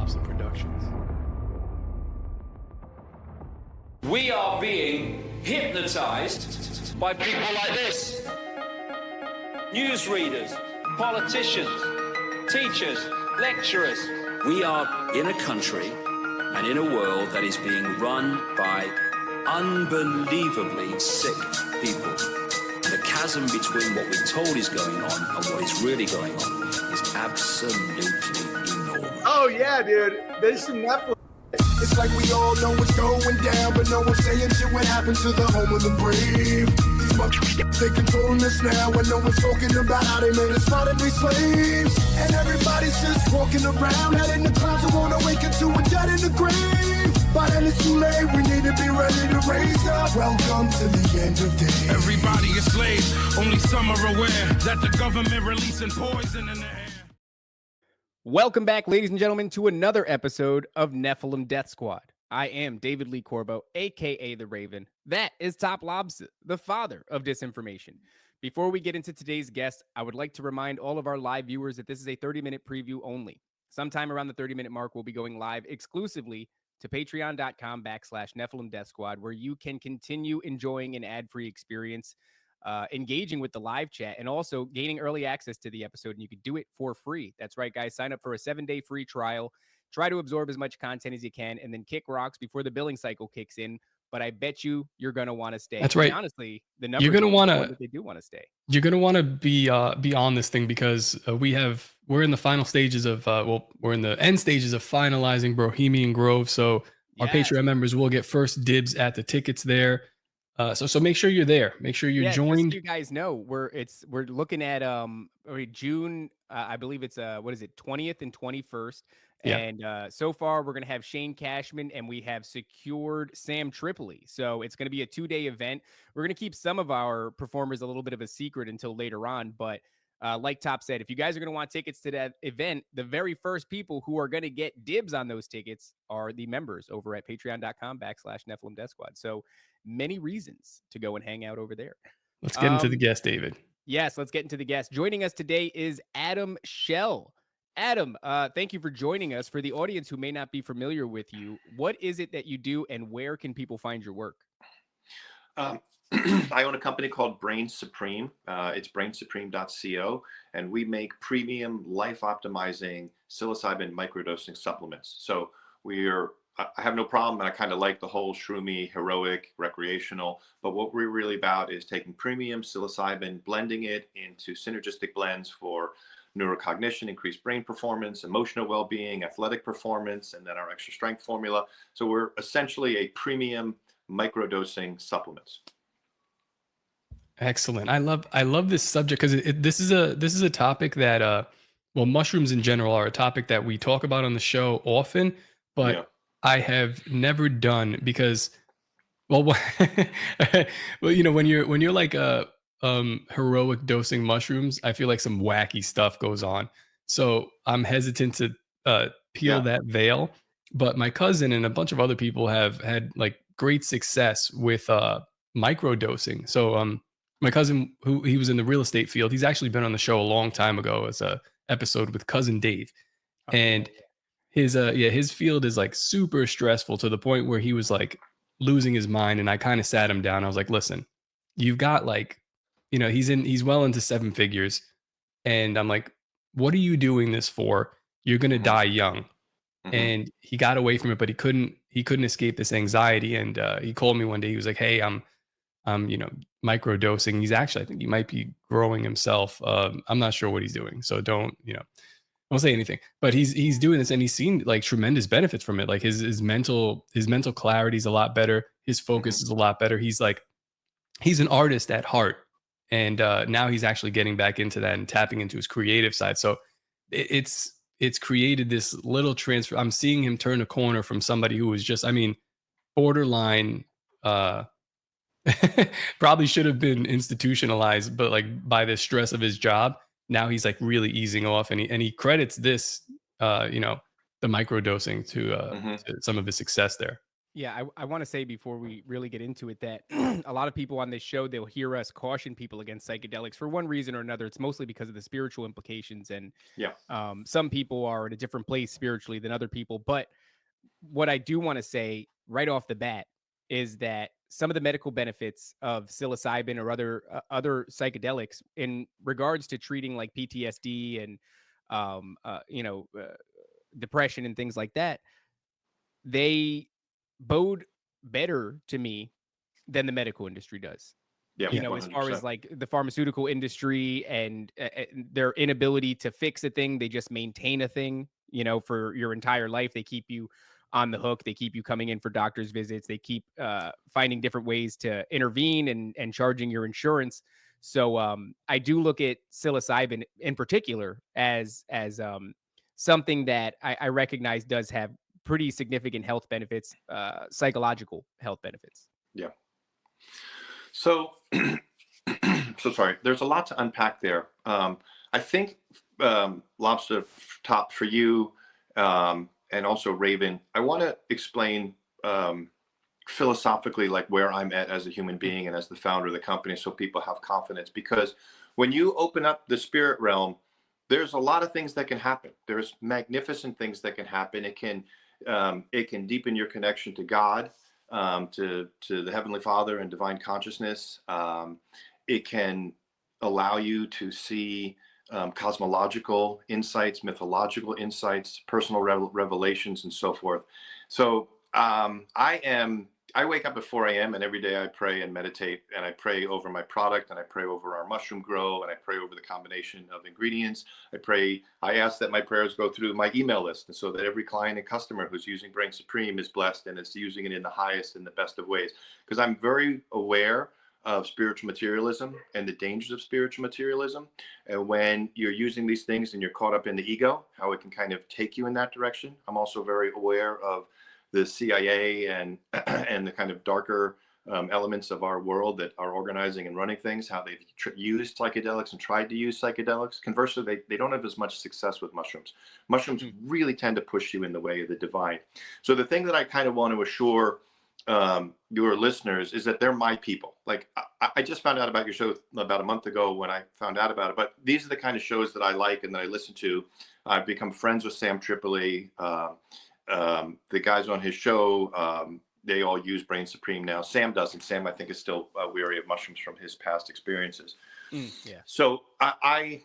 Thompson Productions. We are being hypnotized by people like this. Newsreaders, politicians, teachers, lecturers. We are in a country and in a world that is being run by unbelievably sick people. The chasm between what we're told is going on and what is really going on is absolutely enormous. Oh yeah, dude. There's some Netflix. It's like we all know what's going down, but no one's saying shit what happened to the home of the brave. These motherfuckers, they controlling us now, and no one's talking about how they made us modern slaves. And everybody's just walking around, head in the clouds, and won't awaken to a dead in the grave. By then it's too late, we need to be ready to raise up. Welcome to the end of days. Everybody is slaves, only some are aware that the government releasing poison in the air. Welcome back, ladies and gentlemen, to another episode of Nephilim Death Squad. I am David Lee Corbo, a.k.a. The Raven. That is Top Lobster, the father of disinformation. Before we get into today's guest, I would like to remind all of our live viewers that this is a 30-minute preview only. Sometime around the 30-minute mark, we'll be going live exclusively to patreon.com/Nephilim Death Squad, where you can continue enjoying an ad-free experience, engaging with the live chat, and also gaining early access to the episode, and you can do it for free. That's right, guys. Sign up for a 7-day free trial. Try to absorb as much content as you can, and then kick rocks before the billing cycle kicks in. But I bet you're going to want to stay. That's right. And honestly, the numbers you're going to want to, they do want to stay. You're going to want to be on this thing because we're in the final stages of we're in the end stages of finalizing Bohemian Grove. So our Patreon members will get first dibs at the tickets there. So make sure you're there. Make sure you're joined. Just so you guys know, we're looking at June. I believe it's 20th and 21st. Yeah. And so far we're gonna have Shane Cashman, and we have secured Sam Tripoli. So it's gonna be a 2-day event. We're gonna keep some of our performers a little bit of a secret until later on, but like Top said, if you guys are going to want tickets to that event, the very first people who are going to get dibs on those tickets are the members over at patreon.com/Nephilim Death Squad. So many reasons to go and hang out over there. Let's get into the guest, David. Yes, let's get into the guest. Joining us today is Adam Schell. Adam, thank you for joining us. For the audience who may not be familiar with you, what is it that you do and where can people find your work? I own a company called Brain Supreme. It's brainsupreme.co, and we make premium life optimizing psilocybin microdosing supplements. So I have no problem, and I kind of like the whole shroomy, heroic, recreational, but what we're really about is taking premium psilocybin, blending it into synergistic blends for neurocognition, increased brain performance, emotional well-being, athletic performance, and then our extra strength formula. So we're essentially a premium microdosing supplements. Excellent. I love this subject because this is a topic that mushrooms in general are a topic that we talk about on the show often, but I have never done because when you're like heroic dosing mushrooms, I feel like some wacky stuff goes on. So I'm hesitant to peel that veil. But my cousin and a bunch of other people have had like great success with microdosing. So my cousin, he was in the real estate field, he's actually been on the show a long time ago as a episode with Cousin Dave. And his field is like super stressful to the point where he was like losing his mind. And I kind of sat him down. I was like, listen, you've got like, he's well into 7 figures. And I'm like, what are you doing this for? You're going to die young. Mm-hmm. And he got away from it, but he couldn't escape this anxiety. And he called me one day. He was like, hey, I'm microdosing. He's actually, I think he might be growing himself. I'm not sure what he's doing. So don't say anything, but he's doing this and he's seen like tremendous benefits from it. Like his mental clarity is a lot better. His focus is a lot better. He's an artist at heart. And now he's actually getting back into that and tapping into his creative side. So it's created this little transfer. I'm seeing him turn a corner from somebody who was just, borderline, probably should have been institutionalized, but like by the stress of his job, now he's like really easing off, and he credits this, the microdosing to some of his success there. Yeah, I want to say before we really get into it that a lot of people on this show, they'll hear us caution people against psychedelics for one reason or another. It's mostly because of the spiritual implications. And Yeah. some people are in a different place spiritually than other people. But what I do want to say right off the bat is that some of the medical benefits of psilocybin or other psychedelics in regards to treating like PTSD and depression and things like that, they bode better to me than the medical industry does. Yeah. You know, as far as 100%. like the pharmaceutical industry and their inability to fix a thing, they just maintain a thing, you know, for your entire life. They keep you on the hook. They keep you coming in for doctor's visits. They keep finding different ways to intervene and charging your insurance. So I do look at psilocybin in particular as something that I recognize does have pretty significant health benefits, psychological health benefits. Yeah. So, so sorry. There's a lot to unpack there. I think Lobster Top for you, and also Raven. I want to explain philosophically like where I'm at as a human being and as the founder of the company, so people have confidence. Because when you open up the spirit realm, there's a lot of things that can happen. There's magnificent things that can happen. It can deepen your connection to God, to the Heavenly Father and divine consciousness. It can allow you to see cosmological insights, mythological insights, personal revelations, and so forth. So I wake up at 4 a.m. and every day I pray and meditate, and I pray over my product, and I pray over our mushroom grow, and I pray over the combination of ingredients. I ask that my prayers go through my email list, and so that every client and customer who's using Brain Supreme is blessed and is using it in the highest and the best of ways. Because I'm very aware of spiritual materialism and the dangers of spiritual materialism. And when you're using these things and you're caught up in the ego, how it can kind of take you in that direction. I'm also very aware of the CIA and and the kind of darker elements of our world that are organizing and running things, how they've used psychedelics and tried to use psychedelics. Conversely, they don't have as much success with mushrooms. Mushrooms really tend to push you in the way of the divine. So the thing that I kind of want to assure your listeners is that they're my people. Like I just found out about your show about a month ago when I found out about it, but these are the kind of shows that I like and that I listen to. I've become friends with Sam Tripoli. The guys on his show, they all use Brain Supreme now. Sam doesn't. Sam, I think, is still weary of mushrooms from his past experiences. Yeah. So I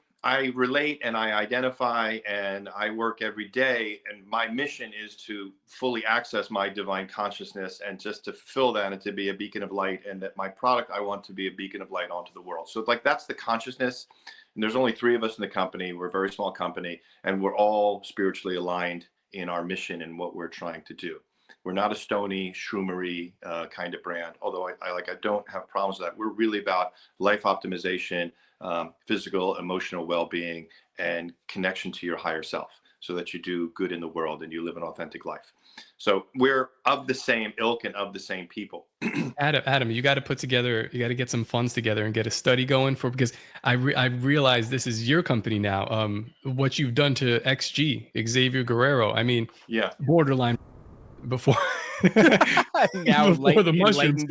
relate and I identify and I work every day. And my mission is to fully access my divine consciousness and just to fulfill that and to be a beacon of light. And that my product, I want to be a beacon of light onto the world. So like that's the consciousness. And there's only 3 of us in the company. We're a very small company and we're all spiritually aligned in our mission and what we're trying to do. We're not a stony, shroomery kind of brand, although I don't have problems with that. We're really about life optimization, physical, emotional well-being, and connection to your higher self so that you do good in the world and you live an authentic life. So we're of the same ilk and of the same people. Adam, you got to get some funds together and get a study going because I realize this is your company now. What you've done to XG, Xavier Guerrero, I mean, Yeah, borderline before Now before the mushrooms.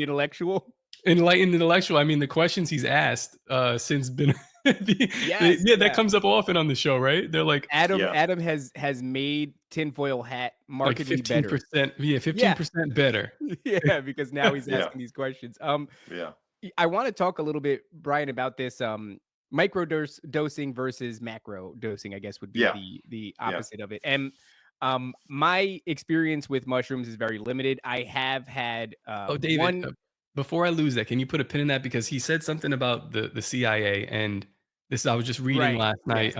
Enlightened intellectual. I mean, the questions he's asked since been that comes up often on the show, right? They're like Adam has made tinfoil hat markedly like 15%, better. 15% better. Yeah, because now he's asking these questions. I want to talk a little bit, Brian, about this microdosing versus macro dosing, I guess would be the opposite of it. And my experience with mushrooms is very limited. I have had David, before I lose that, can you put a pin in that? Because he said something about the CIA, and this I was just reading last night.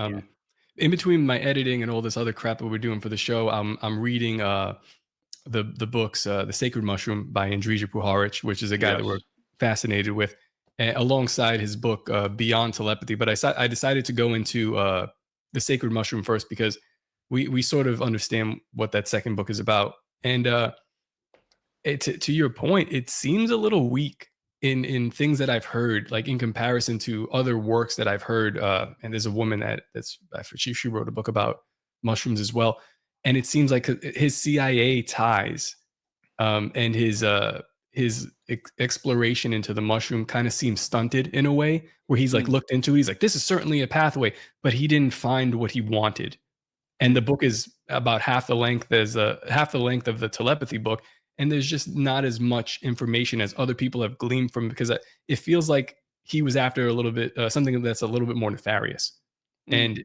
In between my editing and all this other crap that we're doing for the show, I'm reading the books, The Sacred Mushroom by Andrija Puharich, which is a guy that we're fascinated with, alongside his book Beyond Telepathy. But I decided to go into The Sacred Mushroom first because we sort of understand what that second book is about. And to your point, it seems a little weak in things that I've heard, like in comparison to other works that I've heard. And there's a woman she wrote a book about mushrooms as well. And it seems like his CIA ties And his exploration into the mushroom kind of seems stunted in a way, where he's like looked into it, he's like, this is certainly a pathway, but he didn't find what he wanted. And the book is about half the length of the telepathy book, and there's just not as much information as other people have gleaned from, because it feels like he was after a little bit something that's a little bit more nefarious. And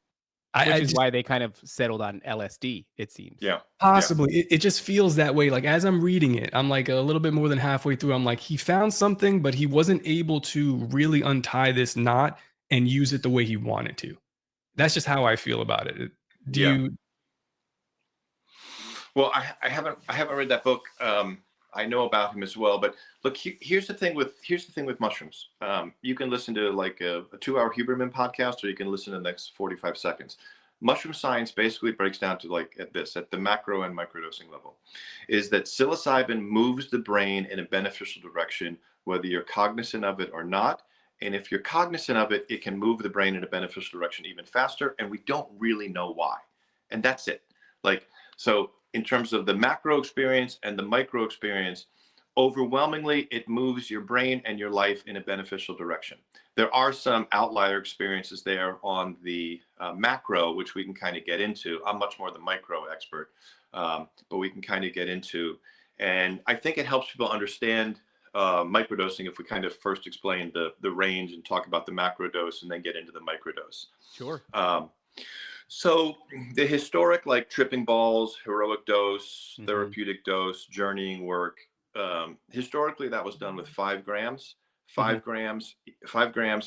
which is why they kind of settled on LSD, it seems. Yeah. Possibly. It just feels that way. Like, as I'm reading it, I'm like a little bit more than halfway through. I'm like, he found something, but he wasn't able to really untie this knot and use it the way he wanted to. That's just how I feel about it. Do you? Well, I haven't read that book. I know about him as well, but look, here's the thing with mushrooms. You can listen to like a 2-hour Huberman podcast, or you can listen to the next 45 seconds. Mushroom science basically breaks down to like at the macro and microdosing level, is that psilocybin moves the brain in a beneficial direction, whether you're cognizant of it or not. And if you're cognizant of it, it can move the brain in a beneficial direction even faster. And we don't really know why. And that's it. Like, so in terms of the macro experience and the micro experience, overwhelmingly, it moves your brain and your life in a beneficial direction. There are some outlier experiences there on the macro, which we can kind of get into. I'm much more the micro expert, but we can kind of get into. And I think it helps people understand microdosing if we kind of first explain the range and talk about the macro dose and then get into the microdose. Sure. So the historic, like tripping balls, heroic dose, therapeutic dose, journeying work, historically that was done with 5 grams. 5 grams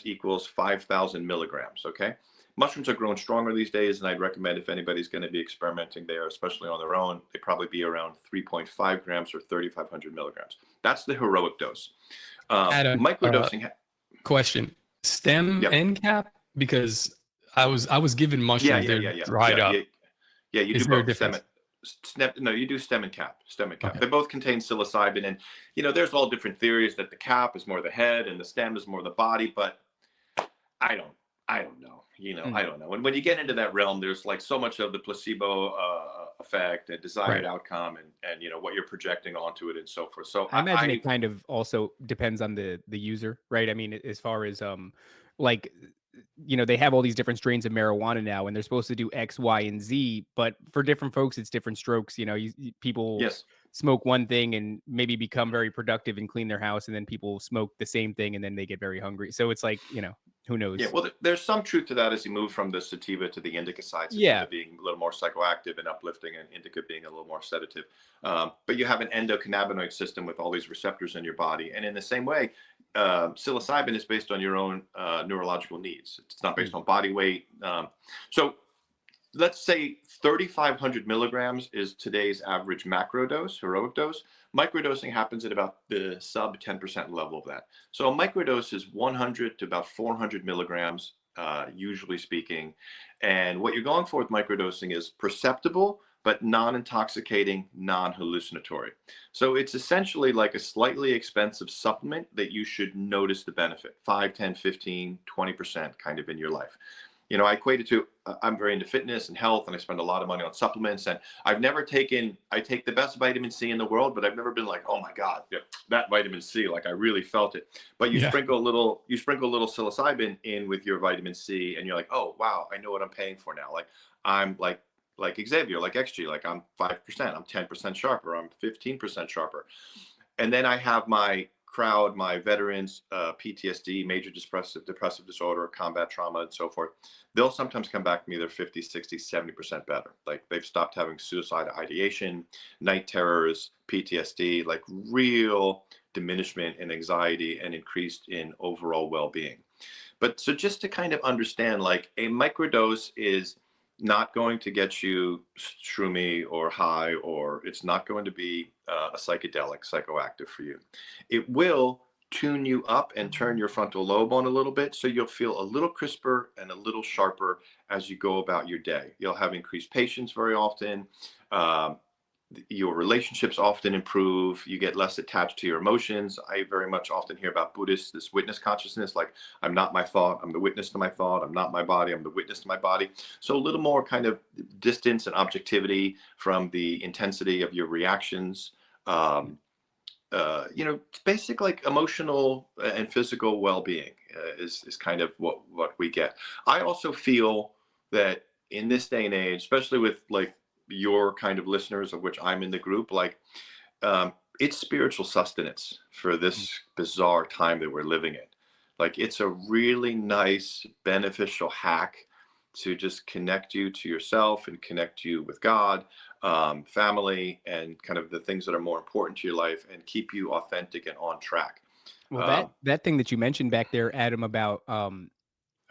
equals 5,000 milligrams. Okay. Mushrooms are growing stronger these days, and I'd recommend if anybody's going to be experimenting there, especially on their own, they probably be around 3.5 grams or 3,500 milligrams. That's the heroic dose. Microdosing. Question: stem and cap? Because I was given mushrooms, they're dried up. Yeah, you Is do there a both. difference? You do stem and cap. Okay. They both contain psilocybin, and there's all different theories that the cap is more the head and the stem is more the body, but I don't know. I don't know. And when you get into that realm, there's like so much of the placebo effect and desired outcome, and what you're projecting onto it and so forth. So I imagine it kind of also depends on the user, right? I mean, as far as like, they have all these different strains of marijuana now, and they're supposed to do X, Y, and Z, but for different folks, it's different strokes. People smoke one thing and maybe become very productive and clean their house, and then people smoke the same thing and then they get very hungry. So it's like, who knows? Yeah, well, there's some truth to that as you move from the sativa to the indica side. Sativa being a little more psychoactive and uplifting, and indica being a little more sedative. But you have an endocannabinoid system with all these receptors in your body. And in the same way, psilocybin is based on your own neurological needs. It's not based on body weight. So let's say 3,500 milligrams is today's average macro dose, heroic dose. Microdosing happens at about the sub 10% level of that. So a microdose is 100 to about 400 milligrams, usually speaking. And what you're going for with microdosing is perceptible, but non-intoxicating, non-hallucinatory. So it's essentially like a slightly expensive supplement that you should notice the benefit, 5, 10, 15, 20% kind of in your life. I equate it to, I'm very into fitness and health, and I spend a lot of money on supplements, and I take the best vitamin C in the world, but I've never been like, oh my God, that vitamin C, like I really felt it. But you sprinkle a little psilocybin in with your vitamin C, and you're like, oh wow, I know what I'm paying for now. Like I'm like Xavier, like XG, like I'm 5%, I'm 10% sharper, I'm 15% sharper. And then I have my crowd, my veterans, PTSD, major depressive disorder, combat trauma, and so forth. They'll sometimes come back to me, they're 50, 60, 70% better. Like they've stopped having suicidal ideation, night terrors, PTSD, like real diminishment in anxiety and increased in overall well-being. But so just to kind of understand, like a microdose is not going to get you shroomy or high, or it's not going to be a psychedelic, psychoactive for you. It will tune you up and turn your frontal lobe on a little bit, so you'll feel a little crisper and a little sharper as you go about your day. You'll have increased patience very often. Your relationships often improve. You get less attached to your emotions. I very much often hear about Buddhists, this witness consciousness, like I'm not my thought, I'm the witness to my thought. I'm not my body, I'm the witness to my body. So a little more kind of distance and objectivity from the intensity of your reactions. You know, basic like emotional and physical well-being is kind of what we get. I also feel that in this day and age, especially with like your kind of listeners, of which I'm in the group, like it's spiritual sustenance for this bizarre time that we're living in. Like it's a really nice, beneficial hack to just connect you to yourself and connect you with God, family, and kind of the things that are more important to your life, and keep you authentic and on track. Well, Um, that thing that you mentioned back there, Adam, about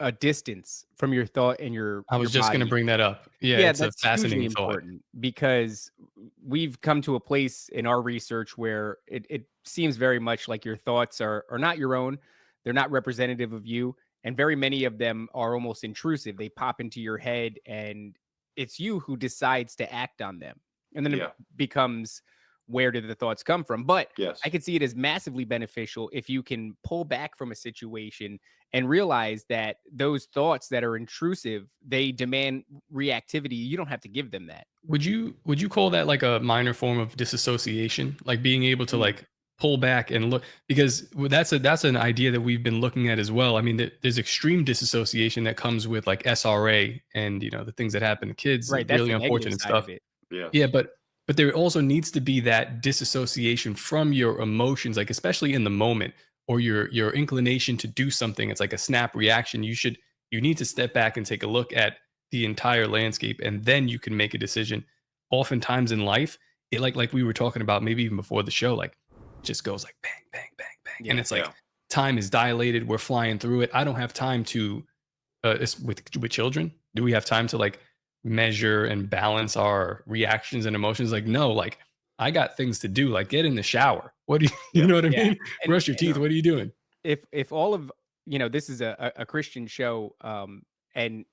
a distance from your thought and I your was just gonna body. bring that up. Yeah, Yeah, it's a that's hugely fascinating thought. important because we've come to a place in our research where it seems very much like your thoughts are not your own. They're not representative of you. And very many of them are almost intrusive. They pop into your head and it's you who decides to act on them. And then it yeah. becomes, where did the thoughts come from? But Yes. I could see it as massively beneficial if you can pull back from a situation and realize that those thoughts that are intrusive, they demand reactivity. You don't have to give them that. Would you call that like a minor form of disassociation? Like being able to like pull back and look, because that's an idea that we've been looking at as well. I mean, there's extreme disassociation that comes with like SRA and the things that happen to kids, Right. That's really the negative unfortunate side stuff. of it. Yeah, Yes. but there also needs to be that disassociation from your emotions, like especially in the moment, or your inclination to do something. It's like a snap reaction. You need to step back and take a look at the entire landscape, and then you can make a decision. Oftentimes in life, it like we were talking about maybe even before the show, like just goes like bang, bang, bang, bang. And Yeah. it's Yeah. like time is dilated. We're flying through it. I don't have time to it's with children. Do we have time to like measure and balance our reactions and emotions? Like, no, like I got things to do. Like, get in the shower. What do you, you Yeah. know what I Yeah. mean? And Brush your teeth. What are you doing? if all of, this is a Christian show, and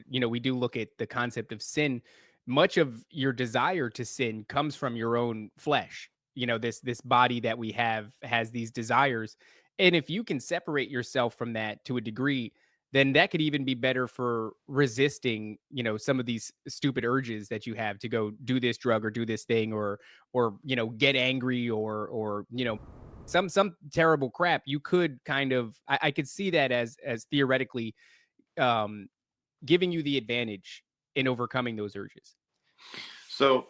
we do look at the concept of sin. Much of your desire to sin comes from your own flesh. This body that we have has these desires, and if you can separate yourself from that to a degree, then that could even be better for resisting some of these stupid urges that you have to go do this drug or do this thing, or get angry, or some terrible crap. You could kind of, I could see that as theoretically um giving you the advantage in overcoming those urges. So,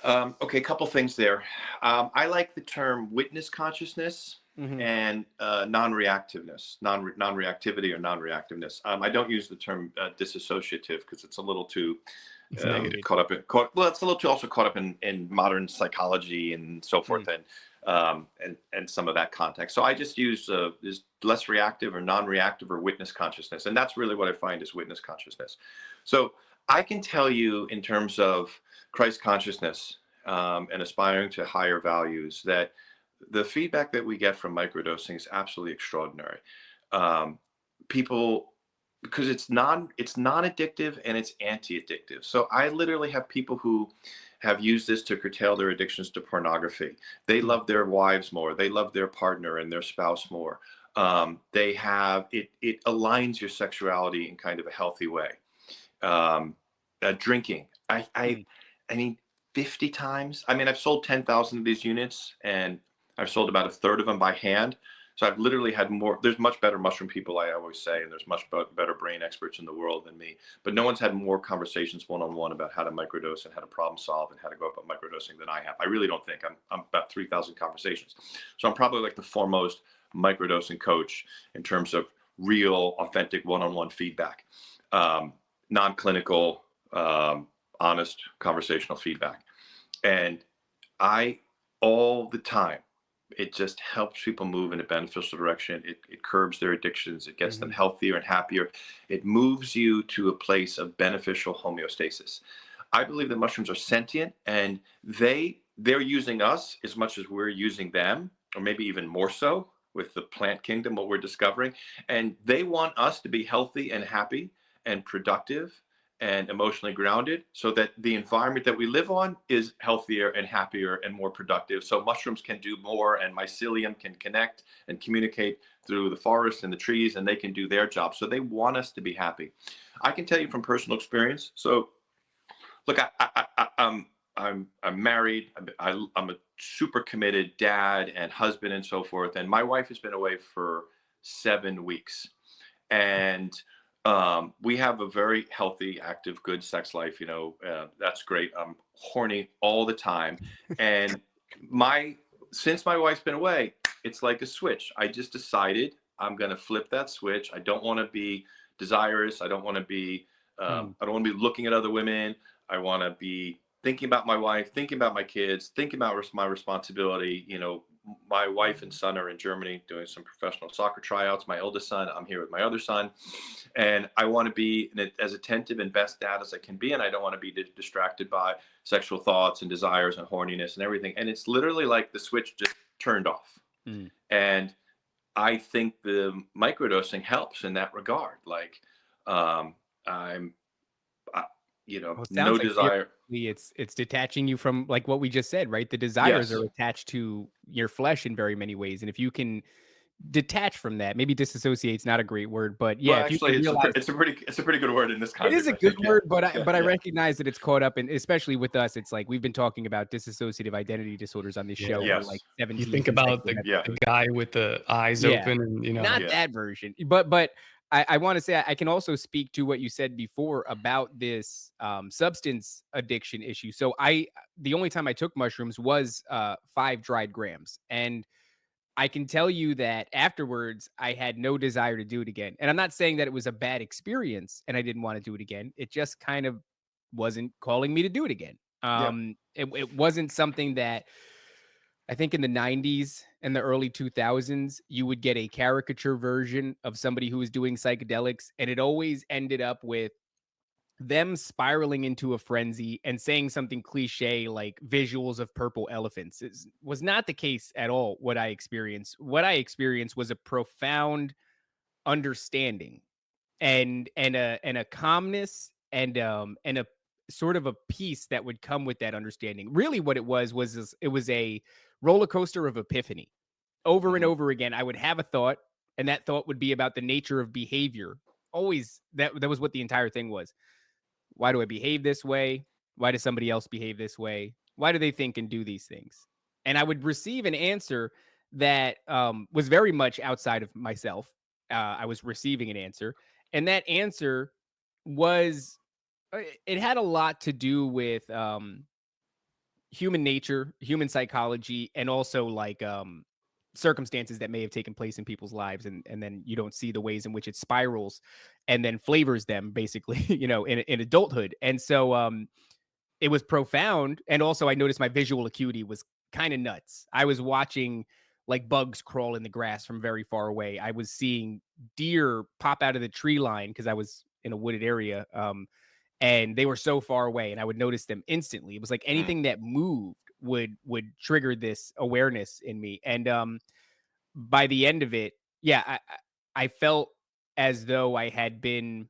okay, a couple things there. I like the term witness consciousness Mhm. and non-reactiveness, non-reactivity or non-reactiveness. I don't use the term disassociative because it's a little too It's negative. well, it's a little too also caught up in modern psychology and so forth, and some of that context. So I just use is less reactive or non-reactive or witness consciousness, and that's really what I find is witness consciousness. So I can tell you in terms of Christ consciousness and aspiring to higher values that the feedback that we get from microdosing is absolutely extraordinary. People, because it's non-addictive and it's anti-addictive. So I literally have people who have used this to curtail their addictions to pornography. They love their wives more. They love their partner and their spouse more. They have it aligns your sexuality in kind of a healthy way. Drinking. I mean, 50 times. I mean, I've sold 10,000 of these units, and I've sold about a third of them by hand. So I've literally had more. There's much better mushroom people, I always say, and there's much better brain experts in the world than me. But no one's had more conversations one-on-one about how to microdose and how to problem solve and how to go about microdosing than I have. I really don't think I'm about 3,000 conversations. So I'm probably like the foremost microdosing coach in terms of real, authentic one-on-one feedback, non-clinical, honest conversational feedback. And I, all the time, it just helps people move in a beneficial direction. It curbs their addictions. It gets them healthier and happier. It moves you to a place of beneficial homeostasis. I believe that mushrooms are sentient, and they're using us as much as we're using them, or maybe even more so with the plant kingdom, what we're discovering. And they want us to be healthy and happy and productive and emotionally grounded, so that the environment that we live on is healthier and happier and more productive. So mushrooms can do more, and mycelium can connect and communicate through the forest and the trees, and they can do their job. So they want us to be happy. I can tell you from personal experience. So look, I'm married. I'm a super committed dad and husband and so forth. And my wife has been away for 7 weeks, and we have a very healthy, active, good sex life. That's great. I'm horny all the time, and since my wife's been away, it's like a switch. I just decided I'm going to flip that switch. I don't want to be desirous. I don't want to be. I don't want to be looking at other women. I want to be thinking about my wife, thinking about my kids, thinking about my responsibility. My wife and son are in Germany doing some professional soccer tryouts. My eldest son, I'm here with my other son. And I want to be as attentive and best dad as I can be. And I don't want to be distracted by sexual thoughts and desires and horniness and everything. And it's literally like the switch just turned off. And I think the microdosing helps in that regard. Like, no like desire. It's detaching you from, like what we just said, right? The desires Yes. are attached to your flesh in very many ways, and if you can detach from that, maybe disassociate's not a great word, but yeah, Well, if you actually, can realize it's a pretty good word in this it context. is a I good think, word, but yeah. I recognize that it's caught up in, especially with us. It's like we've been talking about dissociative identity disorders on this show for Yes. like You 17 think about the, consecutive the guy with the eyes open, and not Yeah. that version, but I want to say I can also speak to what you said before about this substance addiction issue. So the only time I took mushrooms was 5 dried grams, and I can tell you that afterwards I had no desire to do it again. And I'm not saying that it was a bad experience and I didn't want to do it again. It just kind of wasn't calling me to do it again. Yeah. It wasn't something that I think in the 90s and the early 2000s, you would get a caricature version of somebody who was doing psychedelics, and it always ended up with them spiraling into a frenzy and saying something cliche like visuals of purple elephants. Was not the case at all. What I experienced was a profound understanding and a calmness and a sort of a peace that would come with that understanding. Really, what it was it was a roller coaster of epiphany. Over and over again, I would have a thought, and that thought would be about the nature of behavior. Always, that was what the entire thing was. Why do I behave this way? Why does somebody else behave this way? Why do they think and do these things? And I would receive an answer that was very much outside of myself. I was receiving an answer, and that answer was it had a lot to do with human nature, human psychology, and also like circumstances that may have taken place in people's lives, and then you don't see the ways in which it spirals and then flavors them basically, in adulthood. And so it was profound. And also I noticed my visual acuity was kind of nuts. I was watching like bugs crawl in the grass from very far away. I was seeing deer pop out of the tree line because I was in a wooded area. And they were so far away, and I would notice them instantly. It was like anything that moved would trigger this awareness in me. And by the end of it, I felt as though I had been,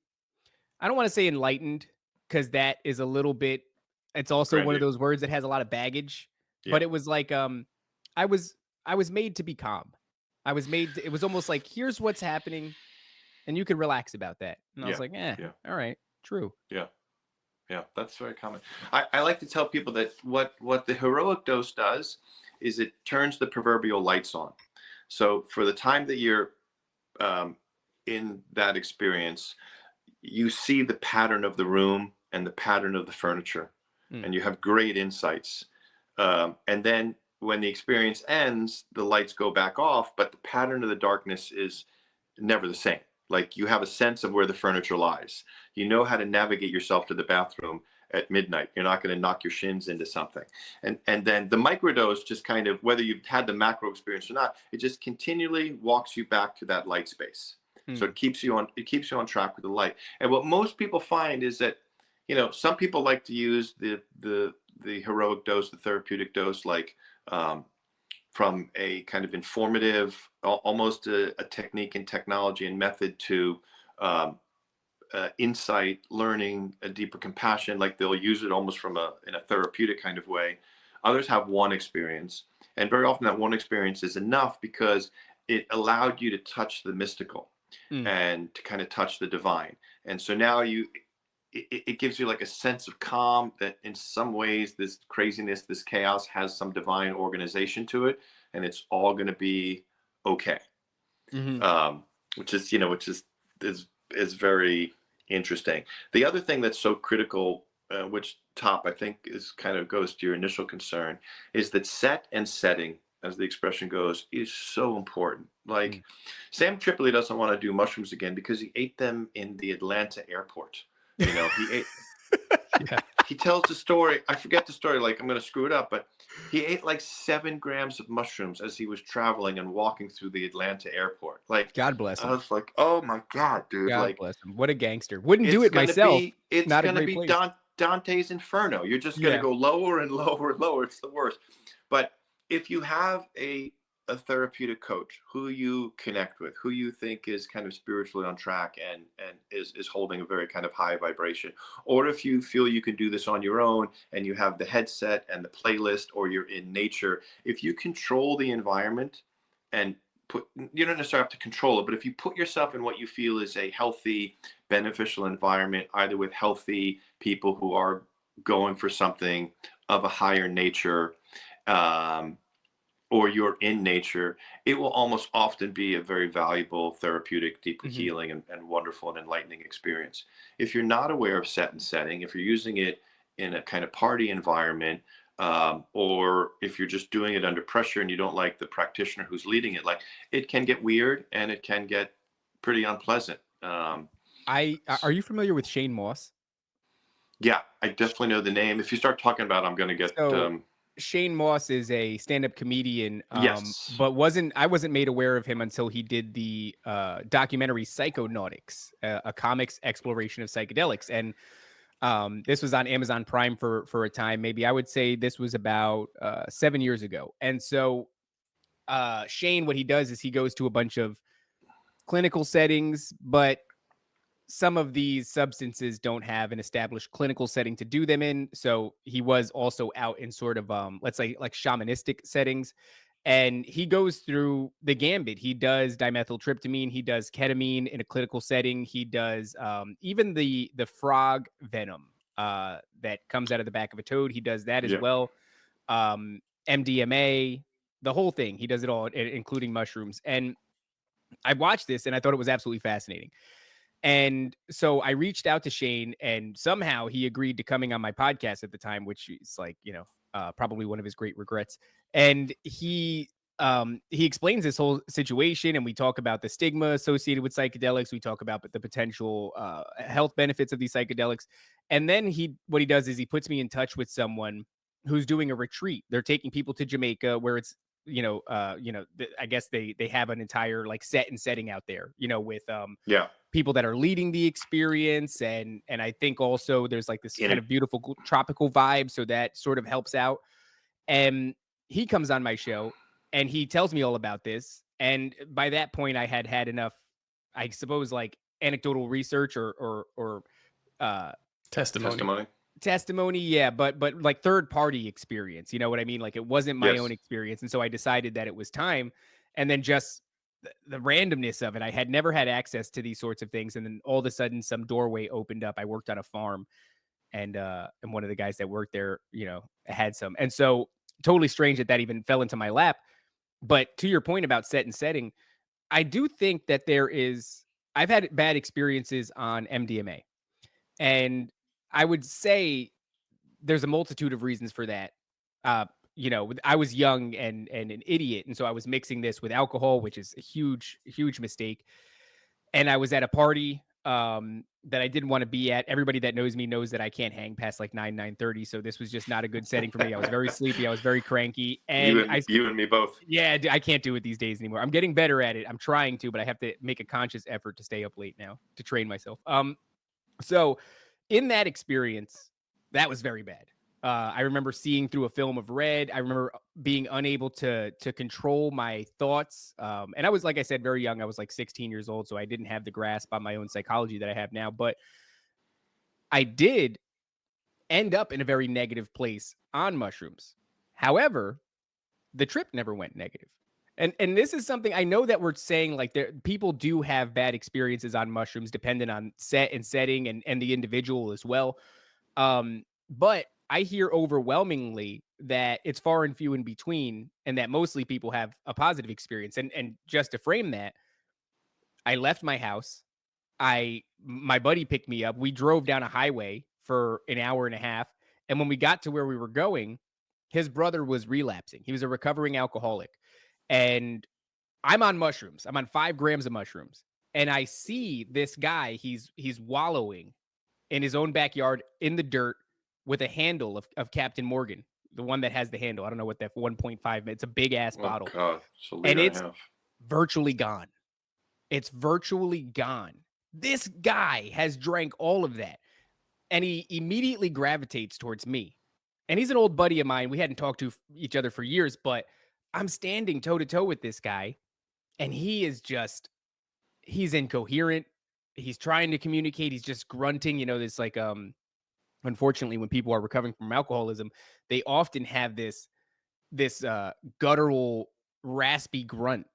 I don't want to say enlightened, because that is a little bit, it's also one of those words that has a lot of baggage. But it was like I was made to be calm. It was almost like, here's what's happening, and you can relax about that. And I was like, all right, true. Yeah, that's very common. I like to tell people that what the heroic dose does is it turns the proverbial lights on. So for the time that you're in that experience, you see the pattern of the room and the pattern of the furniture, and you have great insights. And then when the experience ends, the lights go back off, but the pattern of the darkness is never the same. Like, you have a sense of where the furniture lies. You know how to navigate yourself to the bathroom at midnight. You're not going to knock your shins into something. And then the microdose just kind of, whether you've had the macro experience or not, it just continually walks you back to that light space. So it keeps you on track with the light. And what most people find is that, some people like to use the heroic dose, the therapeutic dose, like from a kind of informative, almost a technique and technology and method, to insight, learning, a deeper compassion. Like, they'll use it almost in a therapeutic kind of way. Others have one experience, and very often that one experience is enough because it allowed you to touch the mystical and to kind of touch the divine. And so now it gives you like a sense of calm that in some ways this craziness, this chaos has some divine organization to it, and it's all going to be okay. Mhm. Which is, which is very interesting. The other thing that's so critical, which I think is kind of goes to your initial concern, is that set and setting, as the expression goes, is so important. Like Sam Tripoli doesn't want to do mushrooms again because he ate them in the Atlanta airport. He ate. Yeah. He tells the story. I forget the story. Like, I'm going to screw it up, but he ate like 7 grams of mushrooms as he was traveling and walking through the Atlanta airport. Like, God bless I him. was like, oh my God, dude. God Like, bless him. What a gangster. Wouldn't do it's it going to myself. be, it's Not a going to great be place. Dante's Inferno. You're just going to Yeah. go lower and lower and lower. It's the worst. But if you have a therapeutic coach who you connect with, who you think is kind of spiritually on track and is holding a very kind of high vibration, or if you feel you can do this on your own and you have the headset and the playlist, or you're in nature, if you control the environment and you don't necessarily have to control it, but if you put yourself in what you feel is a healthy, beneficial environment, either with healthy people who are going for something of a higher nature, or you're in nature, it will almost often be a very valuable, therapeutic, deeply healing, and wonderful and enlightening experience. If you're not aware of set and setting, if you're using it in a kind of party environment, or if you're just doing it under pressure and you don't like the practitioner who's leading it, like, it can get weird and it can get pretty unpleasant. Are you familiar with Shane Moss? Yeah, I definitely know the name. If you start talking about it, I'm going to get. So Shane Moss is a stand-up comedian, Yes. but I wasn't made aware of him until he did the documentary Psychonautics, a comics exploration of psychedelics, and this was on Amazon Prime for a time. Maybe I would say this was about 7 years ago. And so Shane, what he does is he goes to a bunch of clinical settings, but some of these substances don't have an established clinical setting to do them in. So he was also out in sort of, let's say, like shamanistic settings. And he goes through the gambit. He does dimethyltryptamine. He does ketamine in a clinical setting. He does even the frog venom that comes out of the back of a toad. He does that as Yeah. well. MDMA, the whole thing. He does it all, including mushrooms. And I watched this and I thought it was absolutely fascinating. And so I reached out to Shane, and somehow he agreed to coming on my podcast at the time, which is like, probably one of his great regrets. And he explains this whole situation, and we talk about the stigma associated with psychedelics. We talk about the potential health benefits of these psychedelics. And then what he does is he puts me in touch with someone who's doing a retreat. They're taking people to Jamaica where it's, I guess they have an entire like set and setting out there, with people that are leading the experience, and I think also there's like this kind of beautiful tropical vibe, so that sort of helps out. And he comes on my show and he tells me all about this, and by that point I had enough, I suppose, like anecdotal research or testimony, yeah, but like third party experience, you know what I mean? Like, it wasn't my own experience. And so I decided that it was time. And then just the randomness of it, I had never had access to these sorts of things, and then all of a sudden some doorway opened up. I worked on a farm, and one of the guys that worked there, had some. And so totally strange that even fell into my lap. But to your point about set and setting, I do think that I've had bad experiences on MDMA, and I would say there's a multitude of reasons for that. I was young and an idiot, and so I was mixing this with alcohol, which is a huge, huge mistake. And I was at a party that I didn't want to be at. Everybody that knows me knows that I can't hang past like 9:30. So this was just not a good setting for me. I was very sleepy. I was very cranky. And you and me both. Yeah, I can't do it these days anymore. I'm getting better at it. I'm trying to, but I have to make a conscious effort to stay up late now to train myself. So in that experience, that was very bad. I remember seeing through a film of red. I remember being unable to control my thoughts. And I was, like I said, very young. I was like 16 years old, so I didn't have the grasp on my own psychology that I have now. But I did end up in a very negative place on mushrooms. However, the trip never went negative. And this is something I know that we're saying, like, there people do have bad experiences on mushrooms depending on set and setting and the individual as well. But I hear overwhelmingly that it's far and few in between, and that mostly people have a positive experience. And just to frame that, I left my house. My buddy picked me up. We drove down a highway for an hour and a half. And when we got to where we were going, his brother was relapsing. He was a recovering alcoholic. And I'm on mushrooms. I'm on 5 grams of mushrooms. And I see this guy, he's wallowing in his own backyard in the dirt with a handle of Captain Morgan, the one that has the handle. I don't know what that 1.5, it's a big ass bottle. God, it's a And liter and it's a half. virtually gone. It's virtually gone. This guy has drank all of that, and he immediately gravitates towards me. And he's an old buddy of mine. We hadn't talked to each other for years, but I'm standing toe to toe with this guy, and he's incoherent. He's trying to communicate. He's just grunting. You know, this like unfortunately, when people are recovering from alcoholism, they often have this guttural, raspy grunt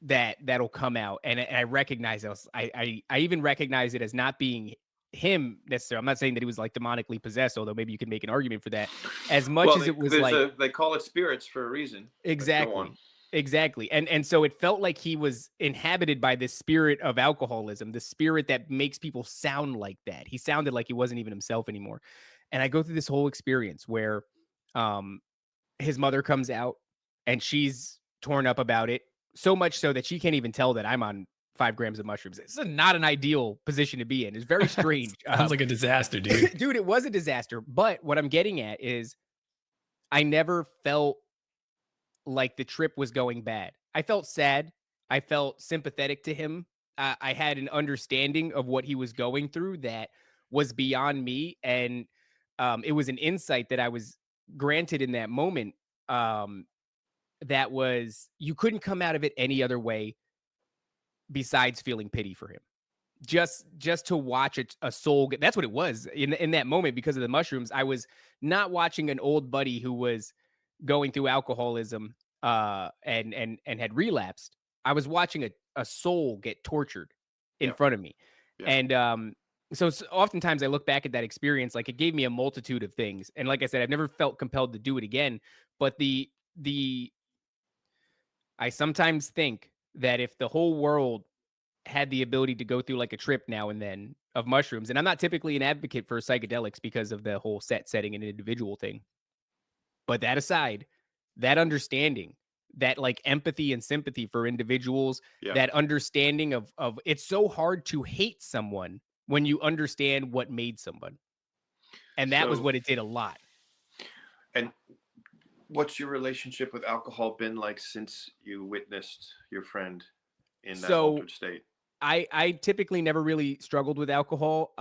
that'll come out, and I recognize it. I even recognize it as not being him necessarily. I'm not saying that he was like demonically possessed, although maybe you could make an argument for that. As much as it was like they call it spirits for a reason. exactly, exactly, and so it felt like he was inhabited by this spirit of alcoholism, the spirit that makes people sound like that. He sounded like he wasn't even himself anymore. And I go through this whole experience where, his mother comes out and she's torn up about it. So much so that she can't even tell that I'm on 5 grams of mushrooms. It's not an ideal position to be in. It's very strange. Sounds like a disaster, dude. Dude, it was a disaster. But what I'm getting at is I never felt like the trip was going bad. I felt sad. I felt sympathetic to him. I had an understanding of what he was going through that was beyond me. And it was an insight that I was granted in that moment. That was, you couldn't come out of it any other way besides feeling pity for him. Just to watch a soul get, that's what it was in that moment. Because of the mushrooms, I was not watching an old buddy who was going through alcoholism and had relapsed. I was watching a soul get tortured in front of me. Yeah. And so oftentimes I look back at that experience, like it gave me a multitude of things. And like I said, I've never felt compelled to do it again. But I sometimes think that if the whole world had the ability to go through like a trip now and then of mushrooms, and I'm not typically an advocate for psychedelics because of the whole setting and individual thing. But that aside, that understanding, that like empathy and sympathy for individuals, that understanding of it's so hard to hate someone when you understand what made someone. And that was what it did a lot. And what's your relationship with alcohol been like since you witnessed your friend in that altered state? I typically never really struggled with alcohol,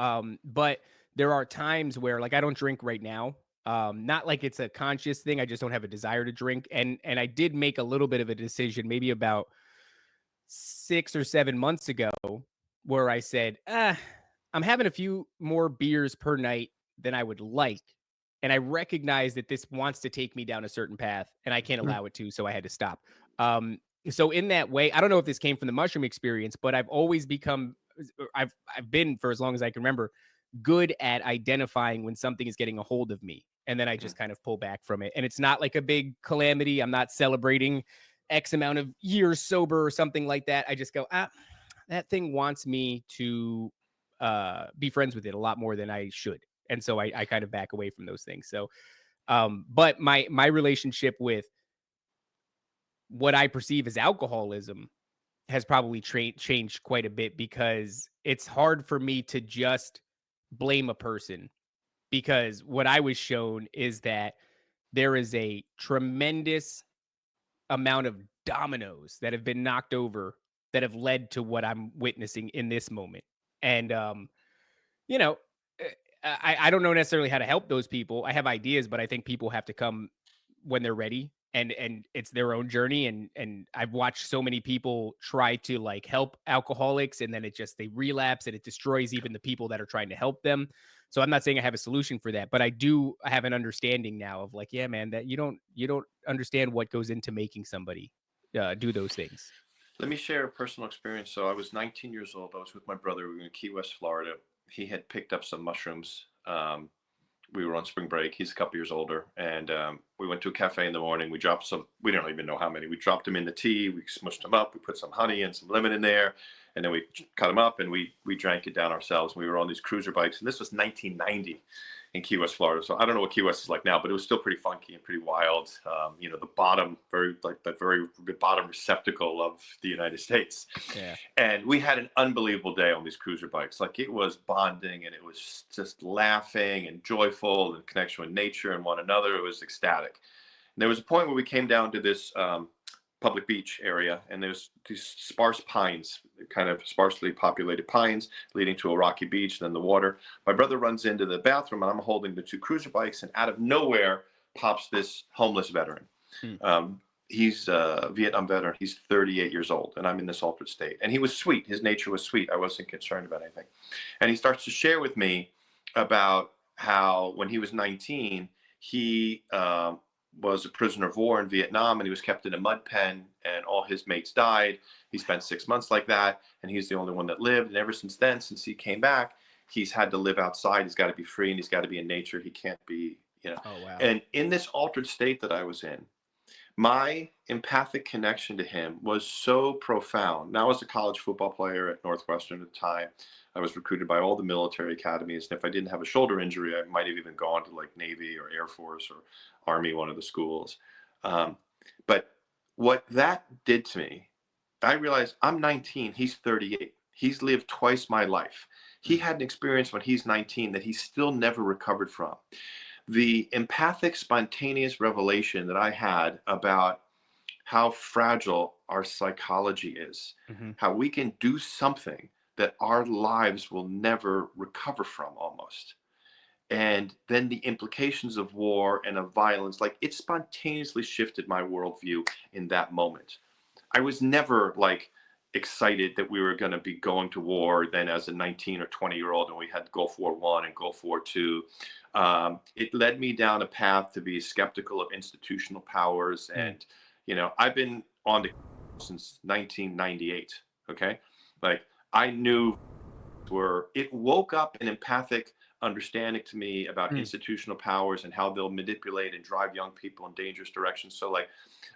but there are times where, like, I don't drink right now. Not like it's a conscious thing. I just don't have a desire to drink. And I did make a little bit of a decision, maybe about 6 or 7 months ago, where I said, I'm having a few more beers per night than I would like. And I recognize that this wants to take me down a certain path and I can't allow it to. So I had to stop. So in that way, I don't know if this came from the mushroom experience, but I've always I've been, for as long as I can remember, good at identifying when something is getting a hold of me. And then I just kind of pull back from it. And it's not like a big calamity. I'm not celebrating X amount of years sober or something like that. I just go, that thing wants me to be friends with it a lot more than I should. And so I kind of back away from those things. So, but my relationship with what I perceive as alcoholism has probably changed quite a bit, because it's hard for me to just blame a person, because what I was shown is that there is a tremendous amount of dominoes that have been knocked over that have led to what I'm witnessing in this moment. And, you know, I don't know necessarily how to help those people. I have ideas, but I think people have to come when they're ready, and it's their own journey. And I've watched so many people try to like help alcoholics, and then they relapse, and it destroys even the people that are trying to help them. So I'm not saying I have a solution for that, but I have an understanding now of like, yeah, man, that you don't understand what goes into making somebody. do those things? Let me share a personal experience. So I was 19 years old. I was with my brother. We were in Key West, Florida. He had picked up some mushrooms. We were on spring break. He's a couple years older. And we went to a cafe in the morning. We dropped some, we don't even know how many. We dropped them in the tea. We smushed them up. We put some honey and some lemon in there. And then we cut them up and we drank it down ourselves. We were on these cruiser bikes. And this was 1990 in Key West, Florida. So I don't know what Key West is like now, but it was still pretty funky and pretty wild. The bottom, very good bottom receptacle of the United States. Yeah. And we had an unbelievable day on these cruiser bikes. Like, it was bonding, and it was just laughing and joyful and connection with nature and one another. It was ecstatic. And there was a point where we came down to this public beach area, and there's these sparse pines, kind of sparsely populated pines leading to a rocky beach, and then the water. My brother runs into the bathroom, and I'm holding the two cruiser bikes, and out of nowhere pops this homeless veteran. He's a Vietnam veteran. He's 38 years old, and I'm in this altered state. And he was sweet. His nature was sweet. I wasn't concerned about anything. And he starts to share with me about how when he was 19, he was a prisoner of war in Vietnam, and he was kept in a mud pen, and all his mates died. He spent 6 months like that, and he's the only one that lived. And ever since then, since he came back, he's had to live outside. He's got to be free, and he's got to be in nature. He can't be, Oh, wow. And in this altered state that I was in, my empathic connection to him was so profound. Now, I was a college football player at Northwestern at the time. I was recruited by all the military academies. And if I didn't have a shoulder injury, I might have even gone to like Navy or Air Force or Army, one of the schools. But what that did to me, I realized I'm 19, he's 38. He's lived twice my life. He had an experience when he's 19 that he still never recovered from. The empathic, spontaneous revelation that I had about how fragile our psychology is, how we can do something that our lives will never recover from almost. And then the implications of war and of violence, like, it spontaneously shifted my worldview in that moment. I was never like excited that we were going to be going to war then as a 19 or 20-year-old, and we had Gulf War I and Gulf War II. It led me down a path to be skeptical of institutional powers. And, I've been on the since 1998. Okay. Like, I knew it woke up an empathic understanding to me about institutional powers and how they'll manipulate and drive young people in dangerous directions. So like,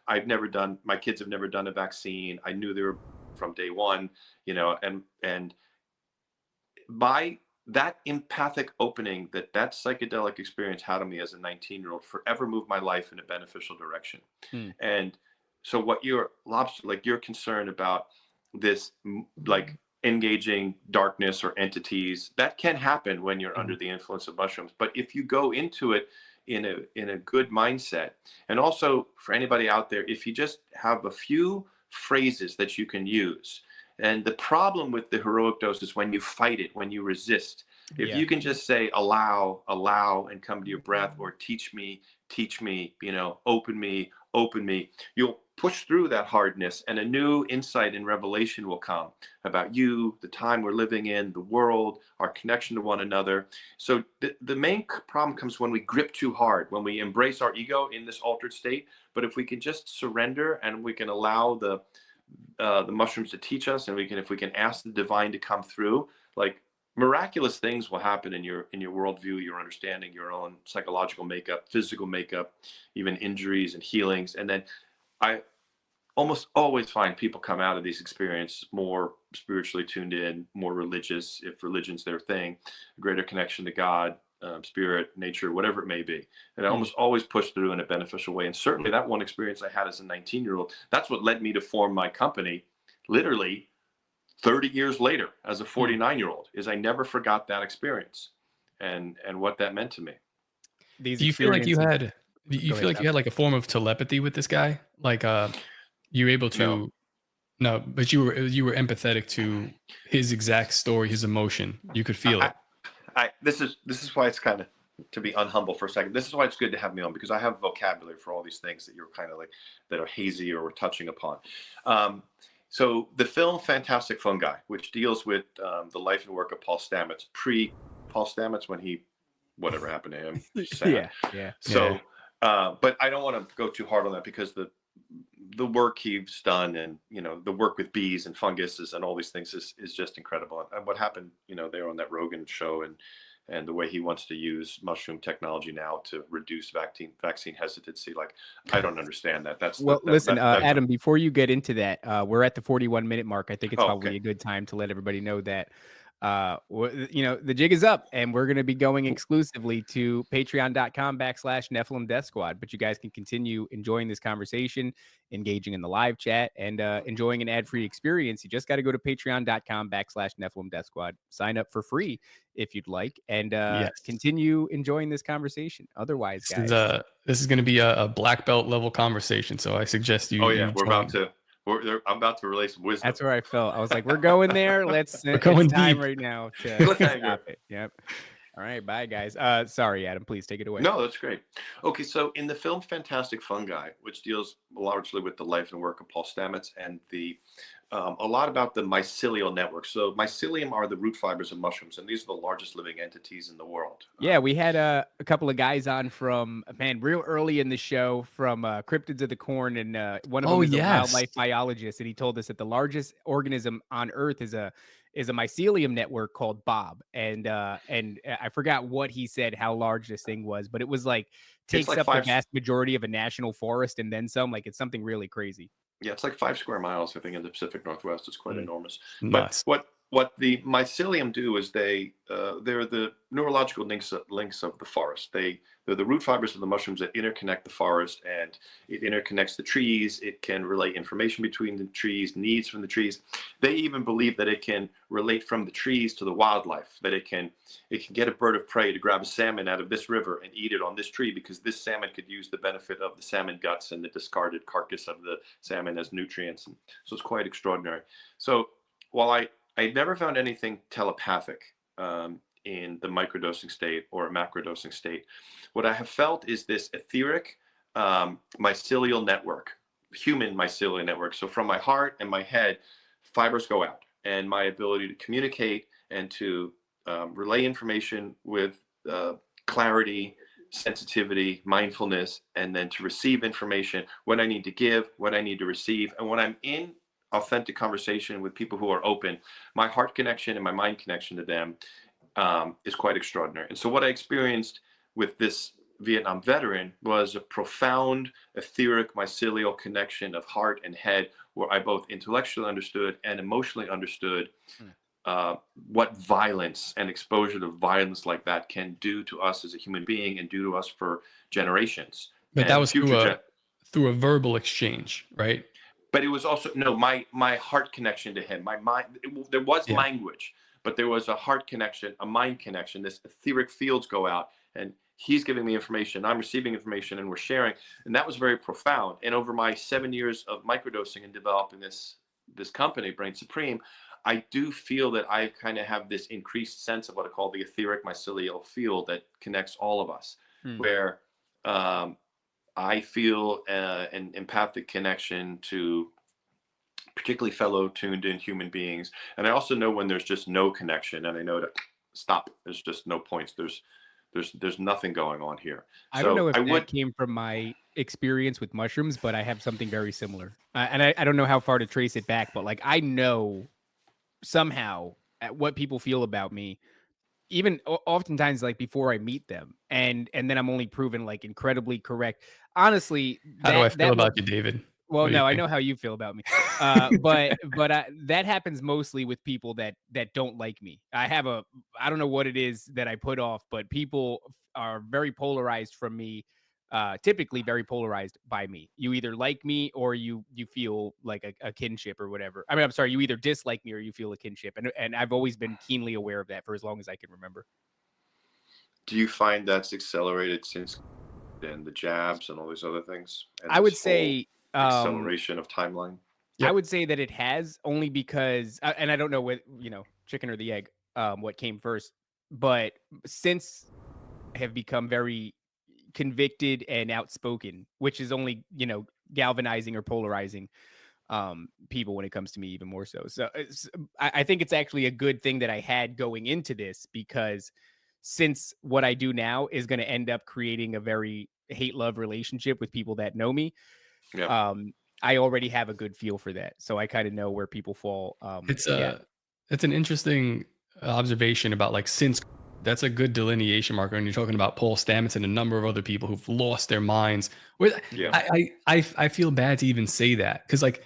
my kids have never done a vaccine. I knew they were from day one, and by that empathic opening that psychedelic experience had on me as a 19-year-old forever moved my life in a beneficial direction. And so what you're concerned about this, like, engaging darkness or entities, that can happen when you're under the influence of mushrooms. But if you go into it in a good mindset, and also for anybody out there, if you just have a few phrases that you can use. And the problem with the heroic dose is when you fight it, when you resist. If you can just say allow, and come to your breath, or teach me, open me, you'll push through that hardness, and a new insight and revelation will come about you, the time we're living in, the world, our connection to one another. So the main problem comes when we grip too hard, when we embrace our ego in this altered state. But if we can just surrender, and we can allow the mushrooms to teach us, and if we can ask the divine to come through, like, miraculous things will happen in your worldview, your understanding, your own psychological makeup, physical makeup, even injuries and healings. And then I almost always find people come out of these experiences more spiritually tuned in, more religious, if religion's their thing, a greater connection to God, spirit, nature, whatever it may be. And I almost always push through in a beneficial way. And certainly that one experience I had as a 19-year-old, that's what led me to form my company literally 30 years later as a 49-year-old, is I never forgot that experience and what that meant to me. Do you feel like you had like a form of telepathy with this guy? Like you were able to but you were empathetic to his exact story, his emotion. You could feel it. This is why it's kind of, to be unhumble for a second, this is why it's good to have me on, because I have vocabulary for all these things that you're kind of like, that are hazy or we're touching upon. So the film Fantastic Fungi, which deals with the life and work of Paul Stamets, pre-Paul Stamets, when whatever happened to him. Sad. Yeah. So, but I don't want to go too hard on that, because the the work he's done, and the work with bees and funguses and all these things is just incredible. And what happened, there on that Rogan show, and the way he wants to use mushroom technology now to reduce vaccine hesitancy. Like, I don't understand that. Well, listen, Adam, before you get into that, we're at the 41-minute mark. I think it's probably okay. a good time to let everybody know that the jig is up, and we're going to be going exclusively to patreon.com/Nephilim Death Squad. But you guys can continue enjoying this conversation, engaging in the live chat, and enjoying an ad-free experience. You just got to go to patreon.com/Nephilim Death Squad. Sign up for free if you'd like, and continue enjoying this conversation. Otherwise, guys, this is going to be a black belt level conversation. So I suggest you. Oh yeah, I'm about to relay some wisdom. That's where I felt. I was like, we're going there. It's time deep right now to stop it. Yep. All right. Bye, guys. Sorry, Adam. Please take it away. No, that's great. Okay, so in the film Fantastic Fungi, which deals largely with the life and work of Paul Stamets, and a lot about the mycelial network. So mycelium are the root fibers of mushrooms, and these are the largest living entities in the world. Yeah, we had a couple of guys on from, real early in the show from Cryptids of the Corn, and one of them is a wildlife biologist, and he told us that the largest organism on Earth is a mycelium network called Bob, and I forgot what he said, how large this thing was, but it was like takes up the vast majority of a national forest and then some. Like, it's something really crazy. Yeah, it's like 5 square miles, I think, in the Pacific Northwest. It's quite enormous. Nuts. But what the mycelium do is they're the neurological links of the forest. They're the root fibers of the mushrooms that interconnect the forest, and it interconnects the trees. It can relay information between the trees, needs from the trees. They even believe that it can relate from the trees to the wildlife, that it can get a bird of prey to grab a salmon out of this river and eat it on this tree, because this salmon could use the benefit of the salmon guts and the discarded carcass of the salmon as nutrients. And so it's quite extraordinary. So while I never found anything telepathic in the microdosing state or macrodosing state, what I have felt is this etheric mycelial network, human mycelial network. So from my heart and my head, fibers go out, and my ability to communicate and to relay information with clarity, sensitivity, mindfulness, and then to receive information, what I need to give, what I need to receive. And when I'm in authentic conversation with people who are open, my heart connection and my mind connection to them is quite extraordinary. And so what I experienced with this Vietnam veteran was a profound etheric mycelial connection of heart and head, where I both intellectually understood and emotionally understood what violence and exposure to violence like that can do to us as a human being and do to us for generations. But and that was through a verbal exchange, right? But it was also my heart connection to him, my mind. There was language, but there was a heart connection, a mind connection. This etheric fields go out, and he's giving me information, I'm receiving information, and we're sharing. And that was very profound. And over my 7 years of microdosing and developing this company, Brain Supreme, I do feel that I kind of have this increased sense of what I call the etheric mycelial field that connects all of us, where I feel an empathic connection to particularly fellow tuned in human beings. And I also know when there's just no connection, and I know to stop. There's just no points. There's nothing going on here. I don't know if that came from my experience with mushrooms, but I have something very similar. And I don't know how far to trace it back, but like, I know somehow what people feel about me, even oftentimes, like before I meet them, and then I'm only proven like incredibly correct. Honestly, how do I feel about you, David? Well, no, I know how you feel about me, but that happens mostly with people that don't like me. I don't know what it is that I put off, but people are very polarized from me. Typically very polarized by me. You either like me or you feel like a kinship or whatever. I mean, I'm sorry, you either dislike me or you feel a kinship. And I've always been keenly aware of that for as long as I can remember. Do you find that's accelerated since then, the jabs and all these other things? I would say acceleration of timeline. I would say that it has, only because, and I don't know what, chicken or the egg, what came first, but since I have become very convicted and outspoken, which is only, galvanizing or polarizing people when it comes to me even more so. So I think it's actually a good thing that I had going into this, because since what I do now is going to end up creating a very hate-love relationship with people that know me, Yeah. I already have a good feel for that, so I kind of know where people fall. It's Yeah. it's an interesting observation about like since that's a good delineation marker. And you're talking about Paul Stamets and a number of other people who've lost their minds. Where Yeah. I feel bad to even say that because like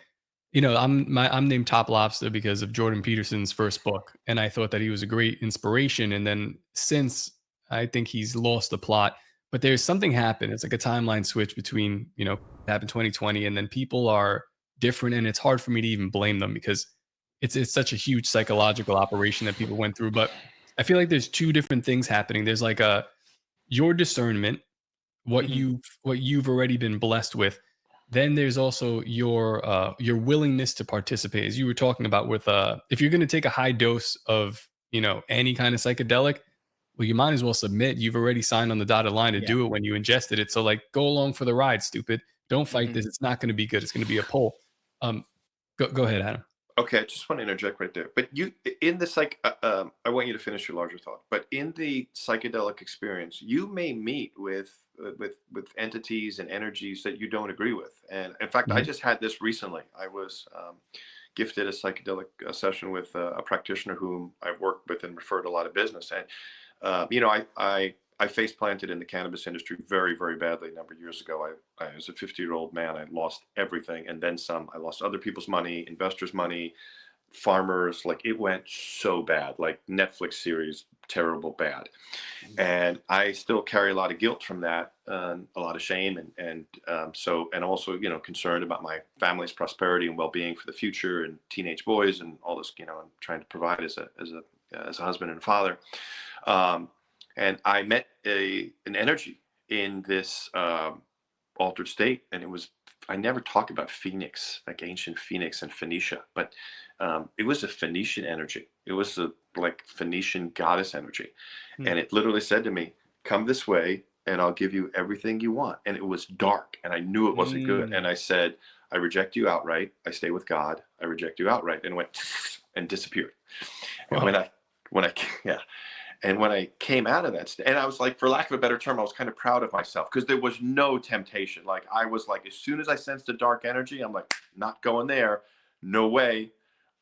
I'm named Top Lobster because of Jordan Peterson's first book, and I thought that he was a great inspiration. And then since I think he's lost the plot, but there's something happened. It's like a timeline switch between happened 2020, and then people are different, and it's hard for me to even blame them because it's such a huge psychological operation that people went through. But I feel like there's two different things happening. There's like your discernment, what Mhm. you've already been blessed with. Then there's also your willingness to participate, as you were talking about with if you're going to take a high dose of any kind of psychedelic, well, you might as well submit. You've already signed on the dotted line to Yeah. do it when you ingested it. So like, go along for the ride, stupid. Don't fight Mhm. this. It's not going to be good. It's going to be a pull. Go ahead, Adam. Okay, I just want to interject right there. But you, in the I want you to finish your larger thought. But in the psychedelic experience, you may meet with entities and energies that you don't agree with. And in fact, I Mhm. just had this recently. I was gifted a psychedelic session with a practitioner whom I've worked with and referred a lot of business. And I face planted in the cannabis industry very, very badly a number of years ago. I was a 50-year-old man. I lost everything and then some. I lost other people's money, investors' money, farmers. Like it went so bad, like Netflix series, terrible bad. And I still carry a lot of guilt from that, a lot of shame, and also concerned about my family's prosperity and well-being for the future, and teenage boys and all this. I'm trying to provide as a husband and a father. And I met an energy in this altered state, and I never talk about Phoenix, like ancient Phoenix and Phoenicia, but it was a Phoenician energy. It was a like Phoenician goddess energy, Hmm. and it literally said to me, "Come this way, and I'll give you everything you want." And it was dark, and I knew it wasn't good. And I said, "I reject you outright. I stay with God. I reject you outright," and it went and disappeared. And Wow. when I yeah. And when I came out of that, and I was like, for lack of a better term, I was kind of proud of myself because there was no temptation. Like I was like, as soon as I sensed a dark energy, I'm like, not going there. No way.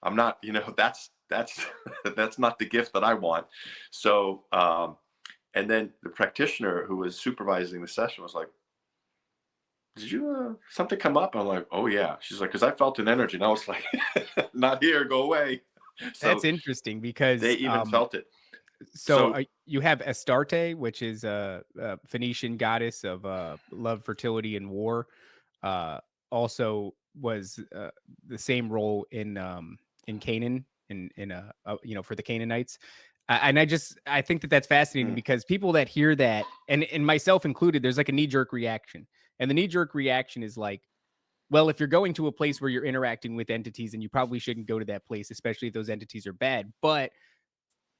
I'm not. That's that's not the gift that I want. So, and then the practitioner who was supervising the session was like, "Did you something come up?" I'm like, "Oh yeah." She's like, "Because I felt an energy," and I was like, "Not here. Go away." That's So interesting they because even felt it. so So you have Astarte, which is a Phoenician goddess of love, fertility, and war. Uh, Also was the same role in Canaan for the Canaanites. And I think that that's fascinating mm, because people that hear that, and myself included, there's like a knee jerk reaction, and the knee jerk reaction is like, well, if you're going to a place where you're interacting with entities, and you probably shouldn't go to that place, especially if those entities are bad. But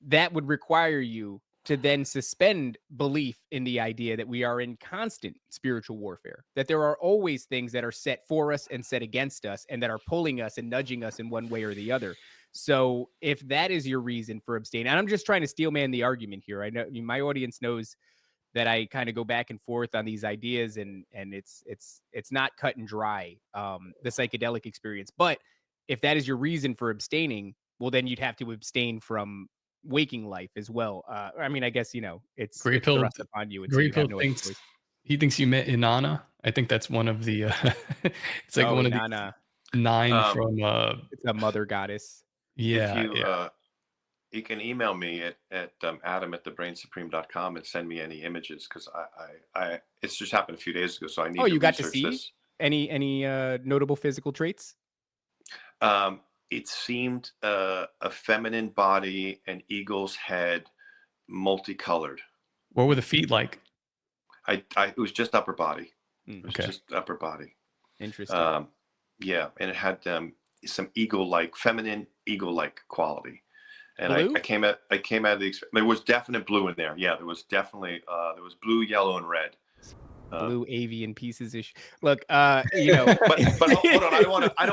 that would require you to then suspend belief in the idea that we are in constant spiritual warfare, that there are always things that are set for us and set against us, and that are pulling us and nudging us in one way or the other. So if that is your reason for abstaining, and I'm just trying to steel man the argument here. I mean, my audience knows that I kind of go back and forth on these ideas, and it's not cut and dry, the psychedelic experience. But if that is your reason for abstaining, well, then you'd have to abstain from waking life as well. I mean, I guess Great it's Pill. thrust upon you, and so you Great have Pill no other thinks choice. he thinks you met Inanna. I think that's one of the. It's like Oh, one of the Inanna, 9 um, from. it's a mother goddess. if Yeah, you yeah. you can email me at adam@thebrainsupreme.com and send me any images because I it's just happened a few days ago, so I Oh, need to you got to research see this. any notable physical traits? It seemed a feminine body, an eagle's head, multicolored. What were the feet like? It was just upper body. Hmm, It was Okay. just upper body. interesting. Um, yeah, and it had some eagle-like, feminine eagle-like quality. And Blue? I came out of there was definite blue in there. Yeah, there was definitely there was blue, yellow, and red. Blue avian pieces ish. Look, you know, but hold on, I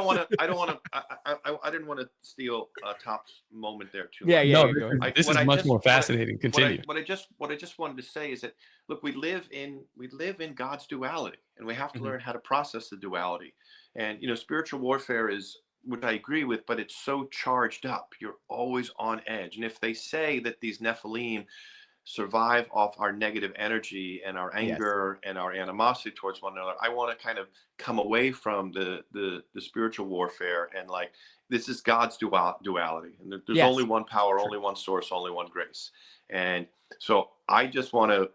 didn't want to steal Top's moment there too much. No, go ahead. this is much more fascinating. Continue. What I just wanted to say is that, look, we live in God's duality, and we have to learn how to process the duality. And spiritual warfare is, which I agree with, but it's so charged up. You're always on edge. And if they say that these Nephilim survive off our negative energy and our anger and our animosity towards one another, I want to kind of come away from the spiritual warfare, and like, this is God's duality, and there's only one power, only one source, only one grace. And so I just want to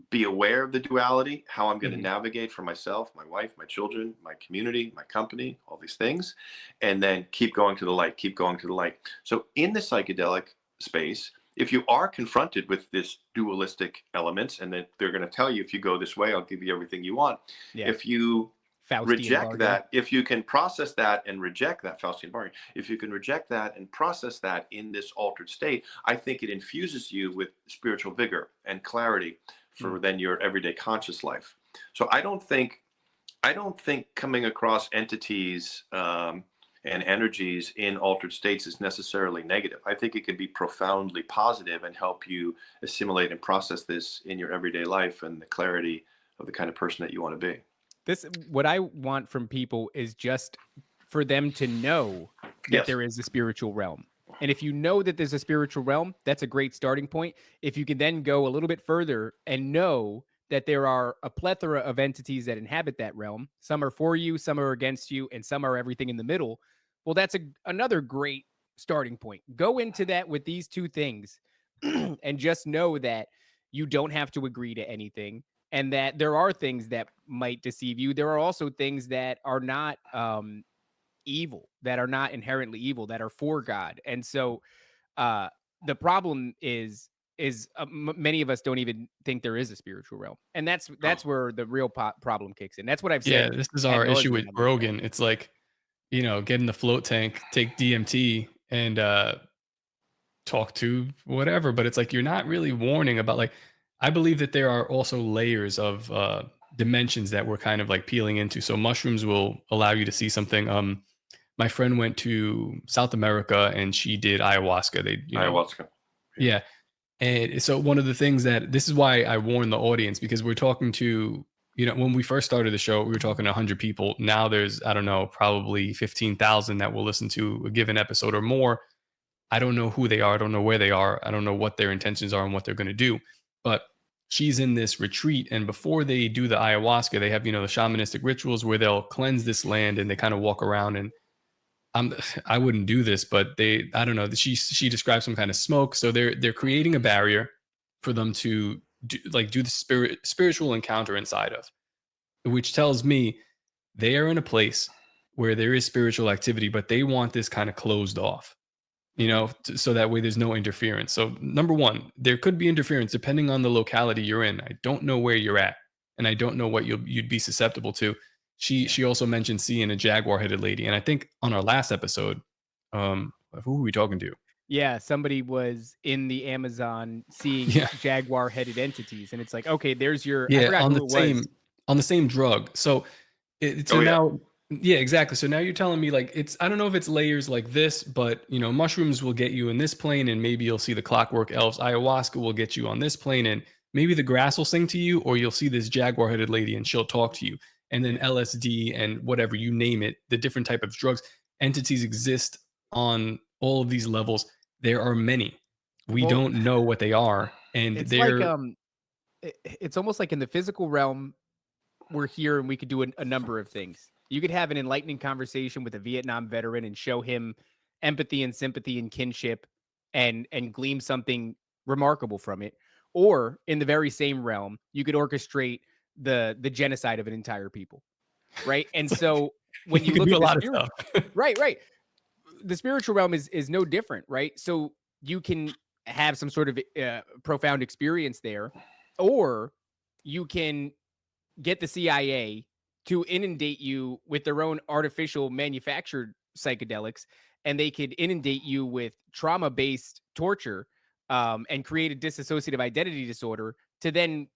be aware of the duality, how I'm going to navigate for myself, my wife, my children, my community, my company, all these things, and then keep going to the light, keep going to the light. So in the psychedelic space, if you are confronted with this dualistic elements, and then they're going to tell you, if you go this way, I'll give you everything you want. If you reject that, if you can process that and reject that, Faustian bargain, if you can reject that and process that in this altered state, I think it infuses you with spiritual vigor and clarity for then your everyday conscious life. So I don't think coming across entities and energies in altered states is necessarily negative. I think it can be profoundly positive and help you assimilate and process this in your everyday life and the clarity of the kind of person that you want to be. What I want from people is just for them to know that there is a spiritual realm. And if you know that there's a spiritual realm, that's a great starting point. If you can then go a little bit further and know that there are a plethora of entities that inhabit that realm, some are for you, some are against you, and some are everything in the middle, well, that's another great starting point. Go into that with these two things and just know that you don't have to agree to anything, and that there are things that might deceive you. There are also things that are not evil, that are not inherently evil, that are for God. And so the problem is many of us don't even think there is a spiritual realm, and that's where the real problem kicks in. That's what I've said. Yeah, this is our issue with Rogan. It's like, get in the float tank, take DMT, and talk to whatever. But it's like, you're not really warning about, like, I believe that there are also layers of dimensions that we're kind of like peeling into. So mushrooms will allow you to see something. My friend went to South America and she did ayahuasca. Ayahuasca. Yeah. And so one of the things this is why I warn the audience, because we're talking to, when we first started the show, we were talking to 100 people. Now there's, I don't know, probably 15,000 that will listen to a given episode or more. I don't know who they are. I don't know where they are. I don't know what their intentions are and what they're going to do. But she's in this retreat, and before they do the ayahuasca, they have, the shamanistic rituals where they'll cleanse this land and they kind of walk around. And I wouldn't do this, but I don't know. She describes some kind of smoke. So they're creating a barrier for them to do the spiritual encounter inside of, which tells me they are in a place where there is spiritual activity, but they want this kind of closed off, so that way there's no interference. So number one, there could be interference depending on the locality you're in. I don't know where you're at, and I don't know what you'd be susceptible to. She also mentioned seeing a jaguar-headed lady, and I think on our last episode, who were we talking to? Yeah, somebody was in the Amazon seeing jaguar-headed entities, and it's like, okay, there's your on the same drug. So now, exactly. So now you're telling me, like, I don't know if it's layers like this, but mushrooms will get you in this plane, and maybe you'll see the clockwork elves. Ayahuasca will get you on this plane, and maybe the grass will sing to you, or you'll see this jaguar-headed lady and she'll talk to you. And then LSD and whatever, you name it, the different type of drugs, entities exist on all of these levels. There are many. We don't know what they are. And it's almost like in the physical realm, we're here and we could do a number of things. You could have an enlightening conversation with a Vietnam veteran and show him empathy and sympathy and kinship and glean something remarkable from it. Or in the very same realm, you could orchestrate the genocide of an entire people, right? And so when you look at a lot of stuff, right, the spiritual realm is no different, right? So you can have some sort of profound experience there, or you can get the CIA to inundate you with their own artificial manufactured psychedelics, and they could inundate you with trauma-based torture and create a dissociative identity disorder to then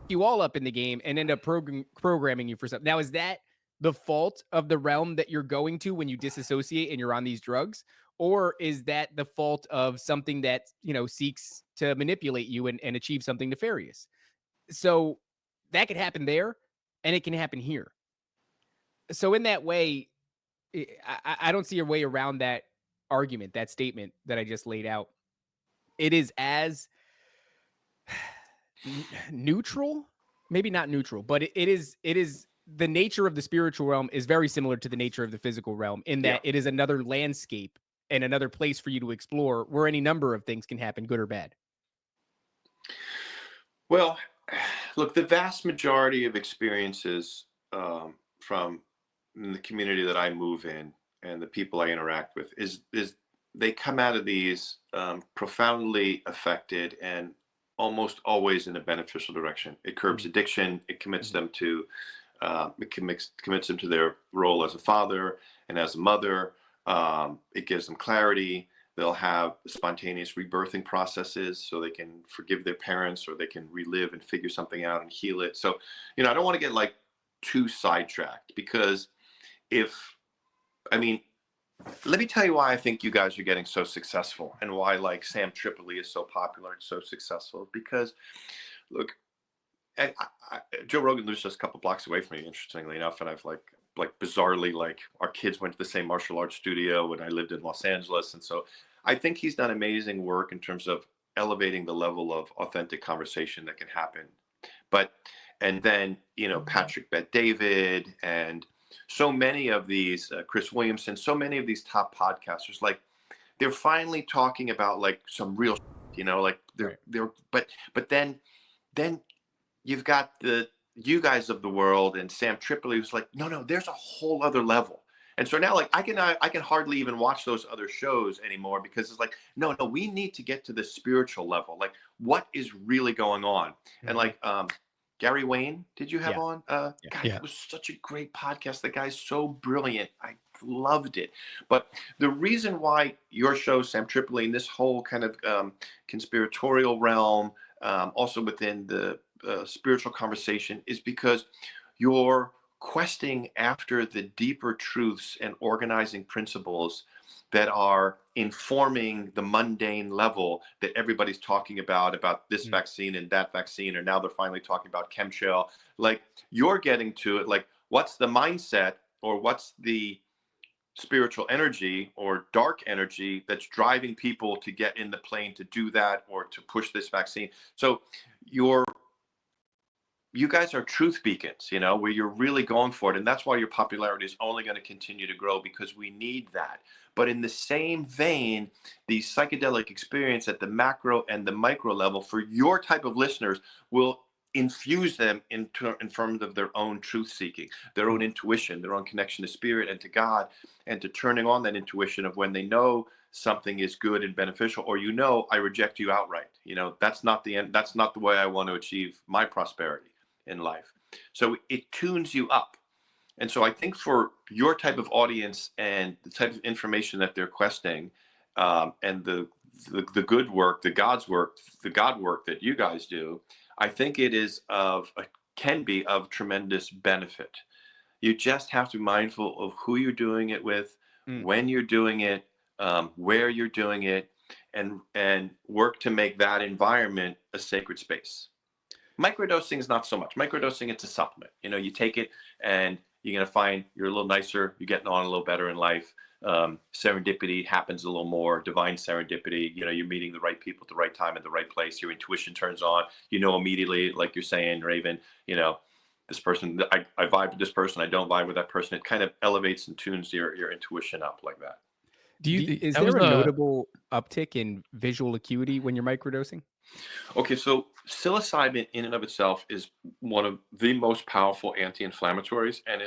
you all up in the game and end up programming you for something. Now, is that the fault of the realm that you're going to when you disassociate and you're on these drugs? Or is that the fault of something that, seeks to manipulate you and achieve something nefarious? So that could happen there and it can happen here. So in that way, I don't see a way around that argument, that statement that I just laid out. It is as neutral, maybe not neutral, but it is the nature of the spiritual realm is very similar to the nature of the physical realm in that it is another landscape and another place for you to explore where any number of things can happen, good or bad. Well, look, the vast majority of experiences from the community that I move in and the people I interact with is they come out of these profoundly affected and almost always in a beneficial direction. It curbs addiction. It commits them to commits them to their role as a father and as a mother. It gives them clarity. They'll have spontaneous rebirthing processes so they can forgive their parents or they can relive and figure something out and heal it. So, I don't want to get like too sidetracked because let me tell you why I think you guys are getting so successful and why like Sam Tripoli is so popular and so successful. Because look, Joe Rogan lives just a couple blocks away from me, interestingly enough. And I've like bizarrely, like our kids went to the same martial arts studio when I lived in Los Angeles. And so I think he's done amazing work in terms of elevating the level of authentic conversation that can happen. And then, Patrick Bet-David and so many of these, Chris Williamson, so many of these top podcasters, like they're finally talking about like some real, but then you've got you guys of the world and Sam Tripoli who's like, no, there's a whole other level. And so now like I can hardly even watch those other shows anymore because it's like, no, we need to get to the spiritual level. Like what is really going on? And like, Gary Wayne, did you have on? God, it was such a great podcast. The guy's so brilliant. I loved it. But the reason why your show, Sam Tripoli, and this whole kind of conspiratorial realm, also within the spiritual conversation, is because you're questing after the deeper truths and organizing principles that are informing the mundane level that everybody's talking about this vaccine and that vaccine, or now they're finally talking about chemtrail. Like you're getting to it, like what's the mindset or what's the spiritual energy or dark energy that's driving people to get in the plane to do that or to push this vaccine. So you guys are truth beacons, where you're really going for it. And that's why your popularity is only going to continue to grow because we need that. But in the same vein, the psychedelic experience at the macro and the micro level for your type of listeners will infuse them in terms of their own truth seeking, their own intuition, their own connection to spirit and to God, and to turning on that intuition of when they know something is good and beneficial, or I reject you outright. That's not the end. That's not the way I want to achieve my prosperity in life. So it tunes you up. And so I think for your type of audience and the type of information that they're questing, and the good work, the God work that you guys do, I think it is can be of tremendous benefit. You just have to be mindful of who you're doing it with, when you're doing it, where you're doing it, and work to make that environment a sacred space. Microdosing is not so much. Microdosing, it's a supplement. You take it and you're going to find you're a little nicer, you're getting on a little better in life. Serendipity happens a little more, divine serendipity. You're meeting the right people at the right time at the right place. Your intuition turns on. Immediately, like you're saying, Raven, this person, I vibe with this person, I don't vibe with that person. It kind of elevates and tunes your intuition up like that. Is there a notable uptick in visual acuity when you're microdosing? Okay, so psilocybin in and of itself is one of the most powerful anti-inflammatories, and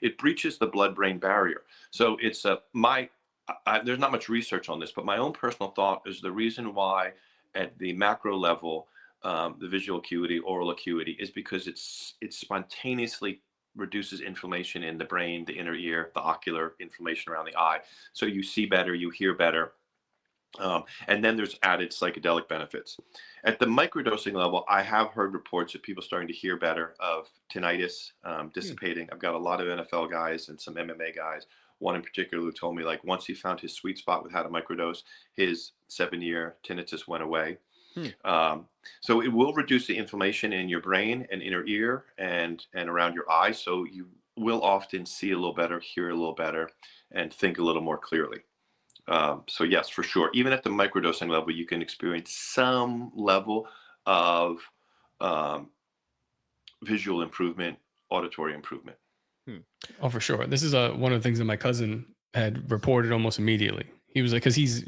it breaches the blood-brain barrier. So it's there's not much research on this, but my own personal thought is the reason why at the macro level, the visual acuity, oral acuity, is because it spontaneously reduces inflammation in the brain, the inner ear, the ocular inflammation around the eye. So you see better, you hear better. And then there's added psychedelic benefits. At the microdosing level, I have heard reports of people starting to hear better, of tinnitus dissipating. I've got a lot of NFL guys and some MMA guys. One in particular who told me, like, once he found his sweet spot with how to microdose, his 7-year tinnitus went away. So it will reduce the inflammation in your brain and inner ear and around your eyes. So you will often see a little better, hear a little better, and think a little more clearly. So yes, for sure. Even at the microdosing level, you can experience some level of visual improvement, auditory improvement. Oh, for sure. This is one of the things that my cousin had reported almost immediately. He was like, because he's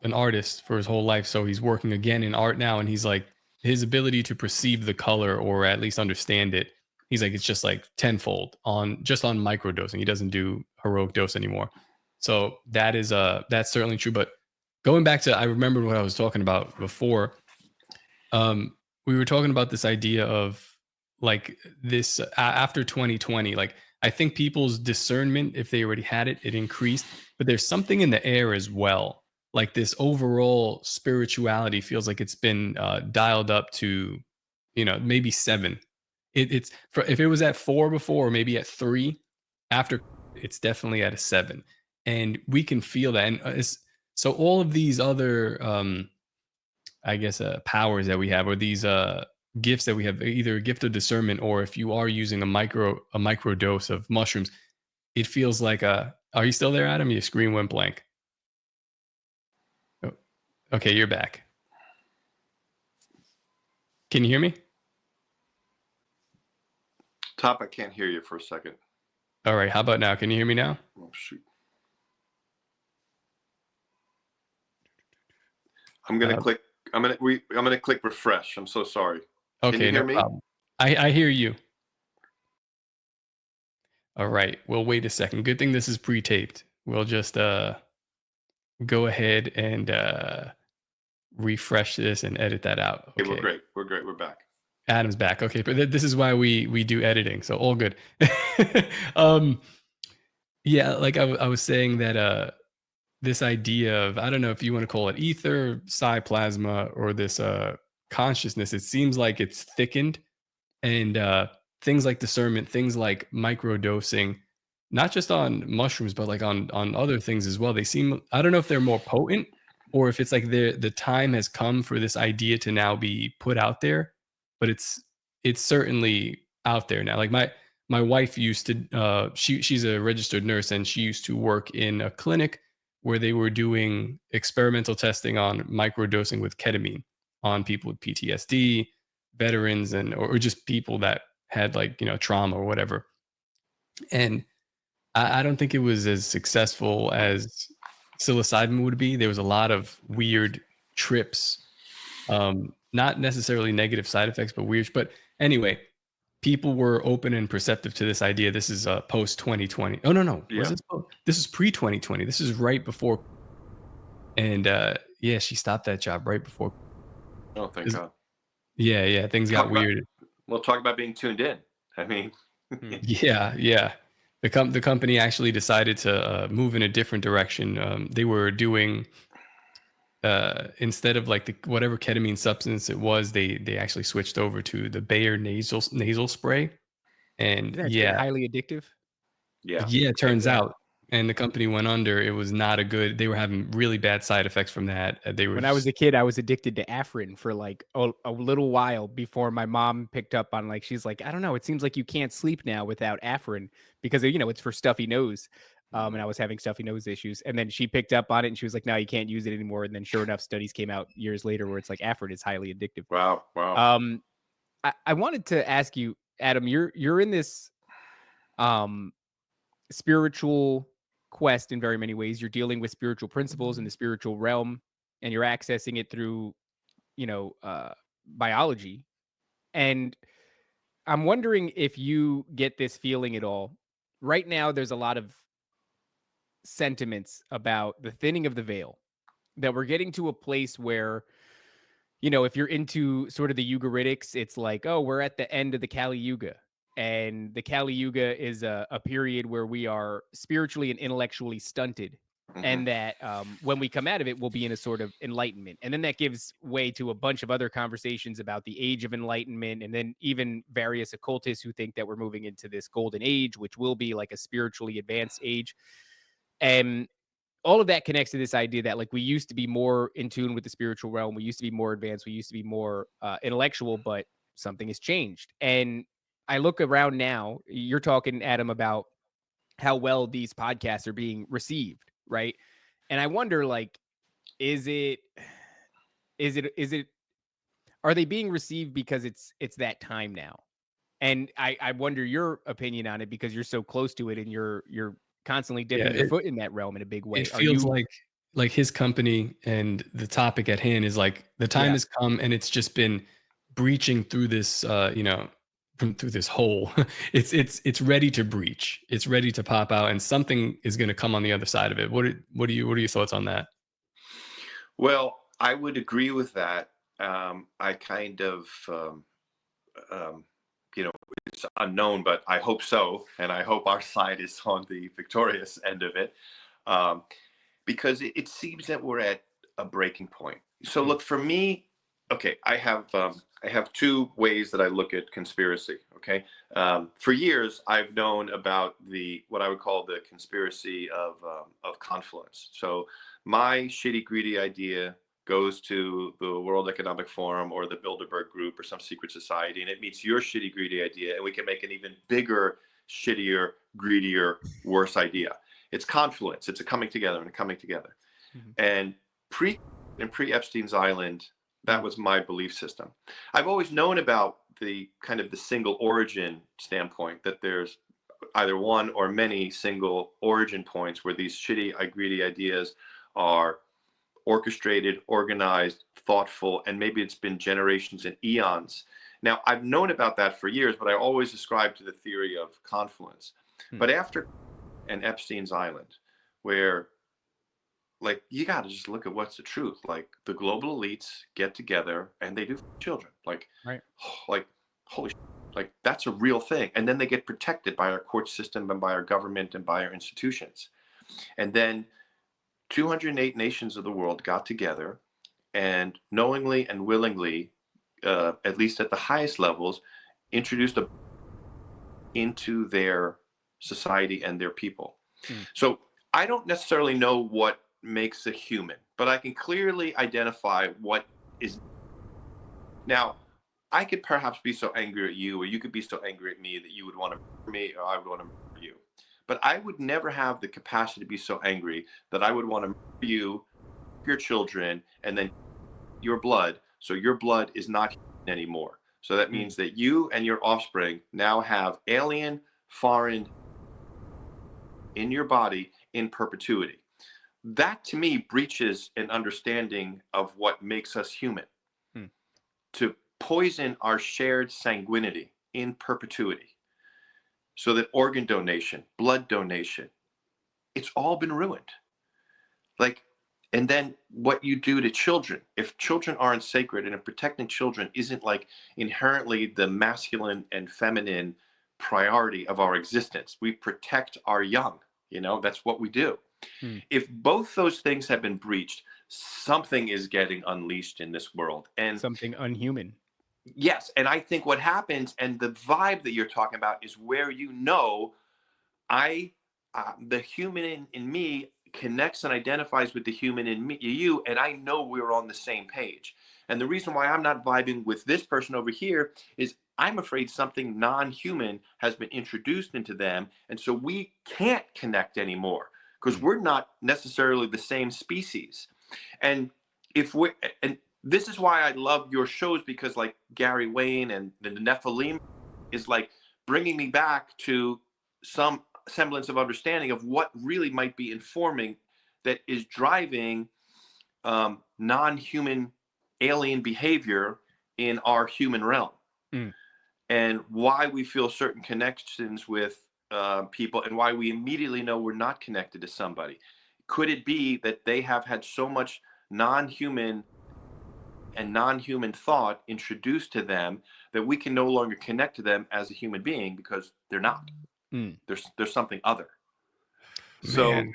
an artist for his whole life, so he's working again in art now, and he's like, his ability to perceive the color or at least understand it, he's like, it's just like tenfold on microdosing. He doesn't do heroic dose anymore. So that's certainly true. But going back to, I remembered what I was talking about before. We were talking about this idea of like this after 2020. Like, I think people's discernment, if they already had it, it increased. But there's something in the air as well. Like, this overall spirituality feels like it's been dialed up to, maybe 7. It's if it was at 4 before, or maybe at 3, after, it's definitely at a 7. And we can feel that. And so all of these other, I guess, powers that we have, or these gifts that we have, either a gift of discernment, or if you are using a micro dose of mushrooms, it feels like are you still there, Adam? Your screen went blank. Oh, okay, you're back. Can you hear me? Top, I can't hear you for a second. All right, how about now? Can you hear me now? Oh shoot. I'm gonna click. I'm gonna click refresh. I'm so sorry. Okay, Can you hear no me? problem. I hear you. All right. Well, wait a second. Good thing this is pre-taped. We'll just go ahead and refresh this and edit that out. Okay, we're great. We're great. We're back. Adam's back. Okay, but this is why we do editing. So all good. Yeah, like I was saying that this idea of, I don't know if you want to call it ether, psi plasma, or this consciousness, it seems like it's thickened, and things like discernment, things like microdosing, not just on mushrooms, but like on other things as well. They seem, I don't know if they're more potent, or if it's like the time has come for this idea to now be put out there, but it's certainly out there now. Like my wife used to, she's a registered nurse, and she used to work in a clinic where they were doing experimental testing on microdosing with ketamine on people with PTSD, veterans, and or just people that had, like, trauma or whatever. And I don't think it was as successful as psilocybin would be. There was a lot of weird trips, not necessarily negative side effects, but weird. But anyway, people were open and perceptive to this idea. This is post 2020. Oh no. Yeah. This is pre 2020. This is right before. And yeah, she stopped that job right before. Oh, thank God. Yeah. Things got weird. We'll talk about being tuned in. I mean, yeah. The company actually decided to move in a different direction. They were doing, instead of like whatever ketamine substance it was, they actually switched over to the Bayer nasal spray. And yeah, highly addictive. yeah. it turns out. And the company went under. It was not they were having really bad side effects from that. When I was a kid, I was addicted to Afrin for like a little while before my mom picked up on, like, she's like, I don't know, it seems like you can't sleep now without Afrin because, it's for stuffy nose. And I was having stuffy nose issues. And then she picked up on it and she was like, no, you can't use it anymore. And then sure enough, studies came out years later where it's like Afrin is highly addictive. Wow. I wanted to ask you, Adam, you're in this spiritual quest in very many ways. You're dealing with spiritual principles in the spiritual realm, and you're accessing it through, biology. And I'm wondering if you get this feeling at all. Right now, there's a lot of sentiments about the thinning of the veil, that we're getting to a place where, if you're into sort of the Ugaritic, it's like, oh, we're at the end of the Kali Yuga. And the Kali Yuga is a period where we are spiritually and intellectually stunted. and that when we come out of it, we'll be in a sort of enlightenment. And then that gives way to a bunch of other conversations about the age of enlightenment, and then even various occultists who think that we're moving into this golden age, which will be like a spiritually advanced age. And all of that connects to this idea that like we used to be more in tune with the spiritual realm. We used to be more advanced. We used to be more intellectual, but something has changed. And I look around now, you're talking, Adam, about how well these podcasts are being received, right? And I wonder, like, is it are they being received because it's that time now? And I wonder your opinion on it, because you're so close to it and you're constantly dipping your foot in that realm in a big way. It Are feels you like his company and the topic at hand is like the time has come, and it's just been breaching through this through this hole. It's ready to breach. It's ready to pop out, and something is going to come on the other side of it. What are your thoughts on that? Well, I would agree with that. I kind of, it's unknown, but I hope so. And I hope our side is on the victorious end of it, because it seems that we're at a breaking point. So look, for me, okay, I have two ways that I look at conspiracy. Okay. For years, I've known about what I would call the conspiracy of confluence. So my shitty, greedy idea goes to the World Economic Forum or the Bilderberg Group or some secret society, and it meets your shitty, greedy idea, and we can make an even bigger, shittier, greedier, worse idea. It's confluence. It's a coming together and a coming together. And pre Epstein's Island, that was my belief system. I've always known about the kind of the single origin standpoint, that there's either one or many single origin points where these shitty, greedy ideas are orchestrated, organized, thoughtful, and maybe it's been generations and eons. Now, I've known about that for years, but I always ascribed to the theory of confluence. But after Epstein's Island, where like you got to just look at what's the truth. Like the global elites get together and they do children. Like, right? Like holy, like that's a real thing. And then they get protected by our court system and by our government and by our institutions. And then 208 nations of the world got together and knowingly and willingly, at least at the highest levels, introduced into their society and their people. So I don't necessarily know what makes a human, but I can clearly identify what is. Now, I could perhaps be so angry at you, or you could be so angry at me that you would want to murder me, or I would want to murder you. But I would never have the capacity to be so angry that I would want to murder you, your children, and then your blood. So your blood is not human anymore. So that means that you and your offspring now have alien, foreign in your body in perpetuity. That to me breaches an understanding of what makes us human. To poison our shared sanguinity in perpetuity, so that organ donation, blood donation, it's all been ruined. Like, and then what you do to children, if children aren't sacred, and if protecting children isn't like inherently the masculine and feminine priority of our existence, we protect our young, that's what we do. If both those things have been breached, something is getting unleashed in this world, and something unhuman. Yes, and I think what happens, and the vibe that you're talking about, is where the human in me connects and identifies with the human in me, you, and I know we're on the same page. And the reason why I'm not vibing with this person over here is I'm afraid something non-human has been introduced into them, and so we can't connect anymore because we're not necessarily the same species. And this is why I love your shows, because like Gary Wayne and the Nephilim is like bringing me back to some semblance of understanding of what really might be informing that is driving non-human alien behavior in our human realm, and why we feel certain connections with people, and why we immediately know we're not connected to somebody. Could it be that they have had so much non-human thought introduced to them that we can no longer connect to them as a human being because they're not? There's something other. So Man.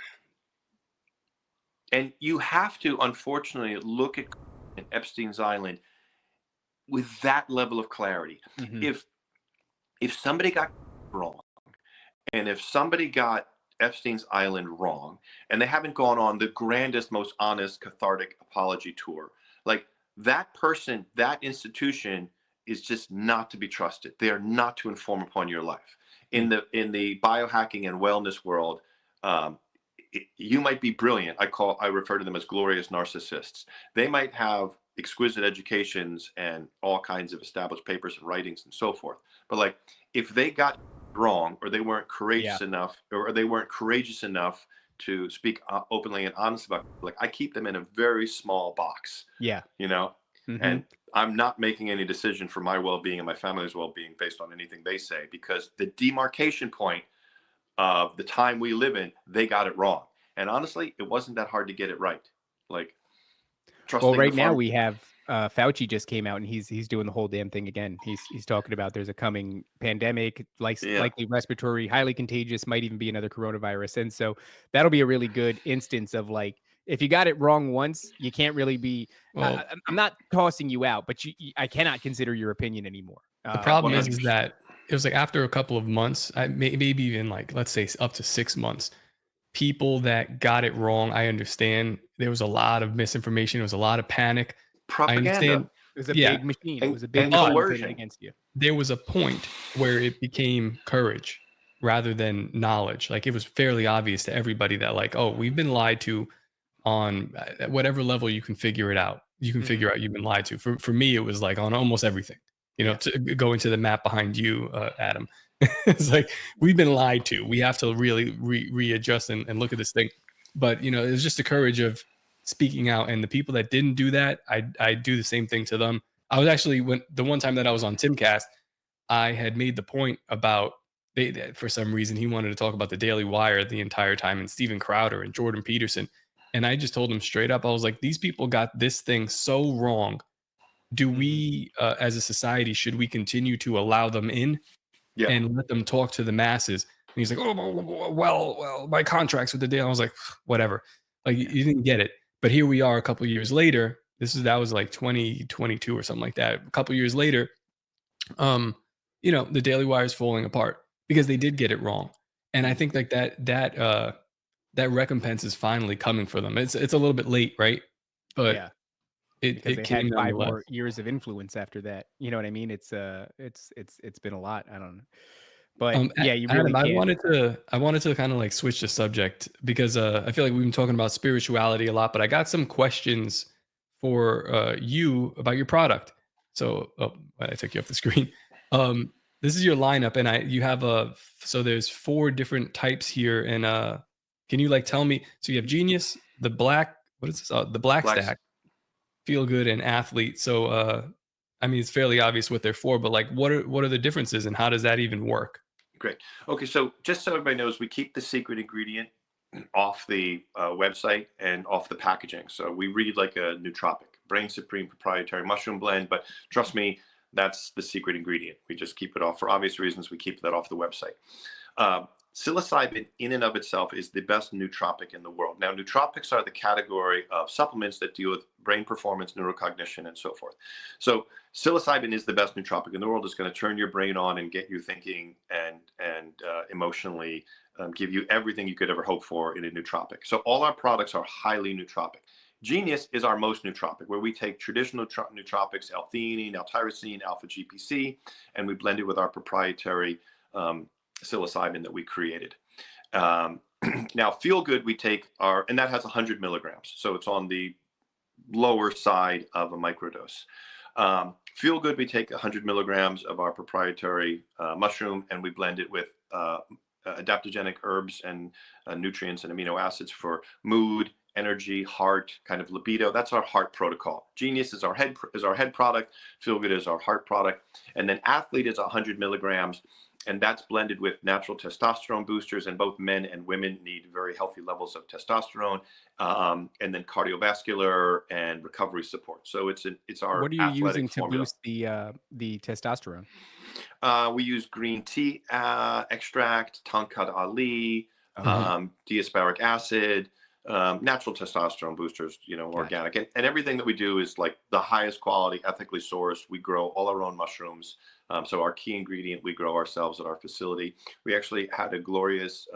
And you have to, unfortunately, look at Epstein's Island with that level of clarity. Mhm. If somebody got wrong, and if somebody got Epstein's Island wrong, and they haven't gone on the grandest, most honest, cathartic apology tour, like that person, that institution is just not to be trusted. They are not to inform upon your life. In the biohacking and wellness world, um, you might be brilliant. I refer to them as glorious narcissists. They might have exquisite educations and all kinds of established papers and writings and so forth. But like, if they got wrong, or they weren't Yeah. courageous enough, or they weren't courageous enough to speak openly and honest about, like, I keep them in a very small box, Yeah. you know, Mhm. and I'm not making any decision for my well-being and my family's well-being based on anything they say, because the demarcation point of the time we live in, they got it wrong. And honestly, it wasn't that hard to get it right. Like, Well, trusting the right now farm. we have Fauci just came out and he's doing the whole damn thing again. He's talking about there's a coming pandemic, Yeah. likely respiratory, highly contagious, might even be another coronavirus. And so that'll be a really good instance of like, if you got it wrong once, you can't really be. Well, I'm not tossing you out, but I cannot consider your opinion anymore. the problem is 100%. that it was like after a couple of months, maybe even like, let's say up to 6 months, people that got it wrong, I understand there was a lot of misinformation. There was a lot of panic. I Propaganda understand. It was a Yeah. big machine. It was a big and machine But pitted coercion. against you. there was a point where it became courage rather than knowledge. Like, it was fairly obvious to everybody that, like, oh, we've been lied to on at whatever level you can figure it out. You can figure out you've been lied to. For me, it was like on almost everything. You know, Yeah. to go into the map behind you, Adam. It's like, we've been lied to. We have to really readjust and look at this thing. But you know, it was just the courage of speaking out. And the people that didn't do that, I do the same thing to them. I was actually, when the one time that I was on Timcast, I had made the point about for some reason he wanted to talk about the Daily Wire the entire time, and Steven Crowder and Jordan Peterson. And I just told him straight up, I was like, these people got this thing so wrong. Do we, as a society, should we continue to allow them in Yeah. and let them talk to the masses? And he's like, oh, well, my contract's with the Daily. I was like, whatever. Like, you didn't get it. But here we are a couple of years later. That was like 2022 or something like that. A couple of years later, you know, the Daily Wire is falling apart because they did get it wrong. And I think like that recompense is finally coming for them. It's a little bit late, right? But Yeah. it Because they came had 5 nonetheless. more years of influence after that. You know what I mean? It's been a lot. I don't know. But yeah, you really Adam, can't. I wanted to kind of like switch the subject because I feel like we've been talking about spirituality a lot, but I got some questions for you about your product. So, I took you off the screen. This is your lineup, and you have so there's 4 different types here, and can you like tell me? So you have Genius, the Black, what is this? The Black Blacks. Stack, Feel Good, and Athlete. So, I mean, it's fairly obvious what they're for, but like, what are the differences, and how does that even work? Great. Okay, so just so everybody knows, we keep the secret ingredient off the website and off the packaging. So we read like a nootropic, Brain Supreme proprietary mushroom blend, but trust me, that's the secret ingredient. We just keep it off for obvious reasons. We keep that off the website. Psilocybin in and of itself is the best nootropic in the world. Now, nootropics are the category of supplements that deal with brain performance, neurocognition, and so forth. So psilocybin is the best nootropic in the world. It's going to turn your brain on and get you thinking and emotionally give you everything you could ever hope for in a nootropic. So all our products are highly nootropic. Genius is our most nootropic, where we take traditional nootropics, L-theanine, L-tyrosine, alpha-GPC, and we blend it with our proprietary psilocybin that we created. Now, Feel Good, we take and that has 100 milligrams. So it's on the lower side of a microdose. Feel Good, we take 100 milligrams of our proprietary mushroom, and we blend it with adaptogenic herbs and nutrients and amino acids for mood, energy, heart, kind of libido. That's our heart protocol. Genius is our head product. Feel Good is our heart product. And then Athlete is 100 milligrams. And that's blended with natural testosterone boosters, and both men and women need very healthy levels of testosterone, and then cardiovascular and recovery support. So it's our What are you athletic using to formula. boost the testosterone? We use green tea extract, Tonkat Ali, Okay. deasparic acid, natural testosterone boosters, organic, and everything that we do is like the highest quality, ethically sourced. We grow all our own mushrooms. So our key ingredient, we grow ourselves at our facility. We actually had a glorious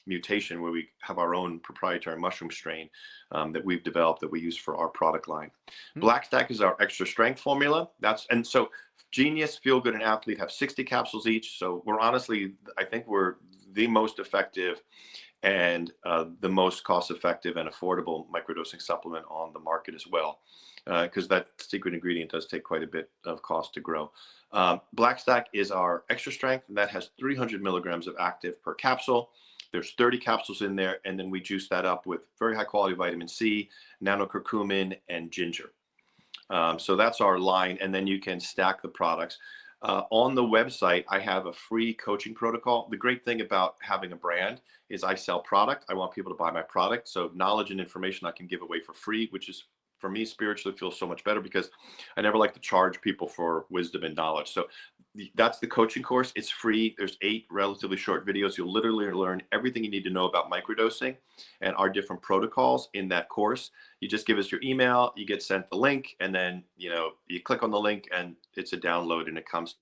mutation where we have our own proprietary mushroom strain that we've developed that we use for our product line. Black Stack is our extra strength formula. So Genius, Feel Good, and Athlete have 60 capsules each. So I think we're the most effective and the most cost-effective and affordable microdosing supplement on the market as well, because that secret ingredient does take quite a bit of cost to grow. Black Stack is our extra strength, and that has 300 milligrams of active per capsule. There's 30 capsules in there, and then we juice that up with very high-quality vitamin C, nanocurcumin, and ginger. So that's our line, and then you can stack the products. On the website, I have a free coaching protocol. The great thing about having a brand is I sell product. I want people to buy my product. So knowledge and information I can give away for free, which is, for me, spiritually feels so much better because I never like to charge people for wisdom and knowledge. So that's the coaching course. It's free. There's 8 relatively short videos. You'll literally learn everything you need to know about microdosing and our different protocols in that course. You just give us your email, you get sent the link, and then, you click on the link and it's a download and it comes.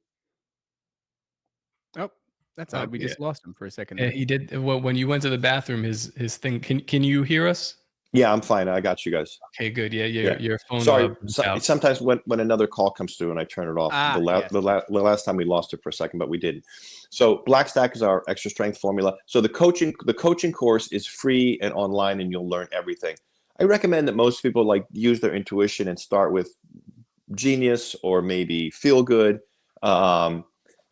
Oh, that's odd. We just lost him for a second. Yeah, he did. Well, when you went to the bathroom, his thing. Can you hear us? Yeah, I'm fine. I got you guys. Okay, good. Yeah, your phone. Sorry, sometimes when another call comes through and I turn it off, the last time we lost it for a second, but we didn't. So Black Stack is our extra strength formula. So the coaching course is free and online, and you'll learn everything. I recommend that most people use their intuition and start with Genius or maybe Feel Good,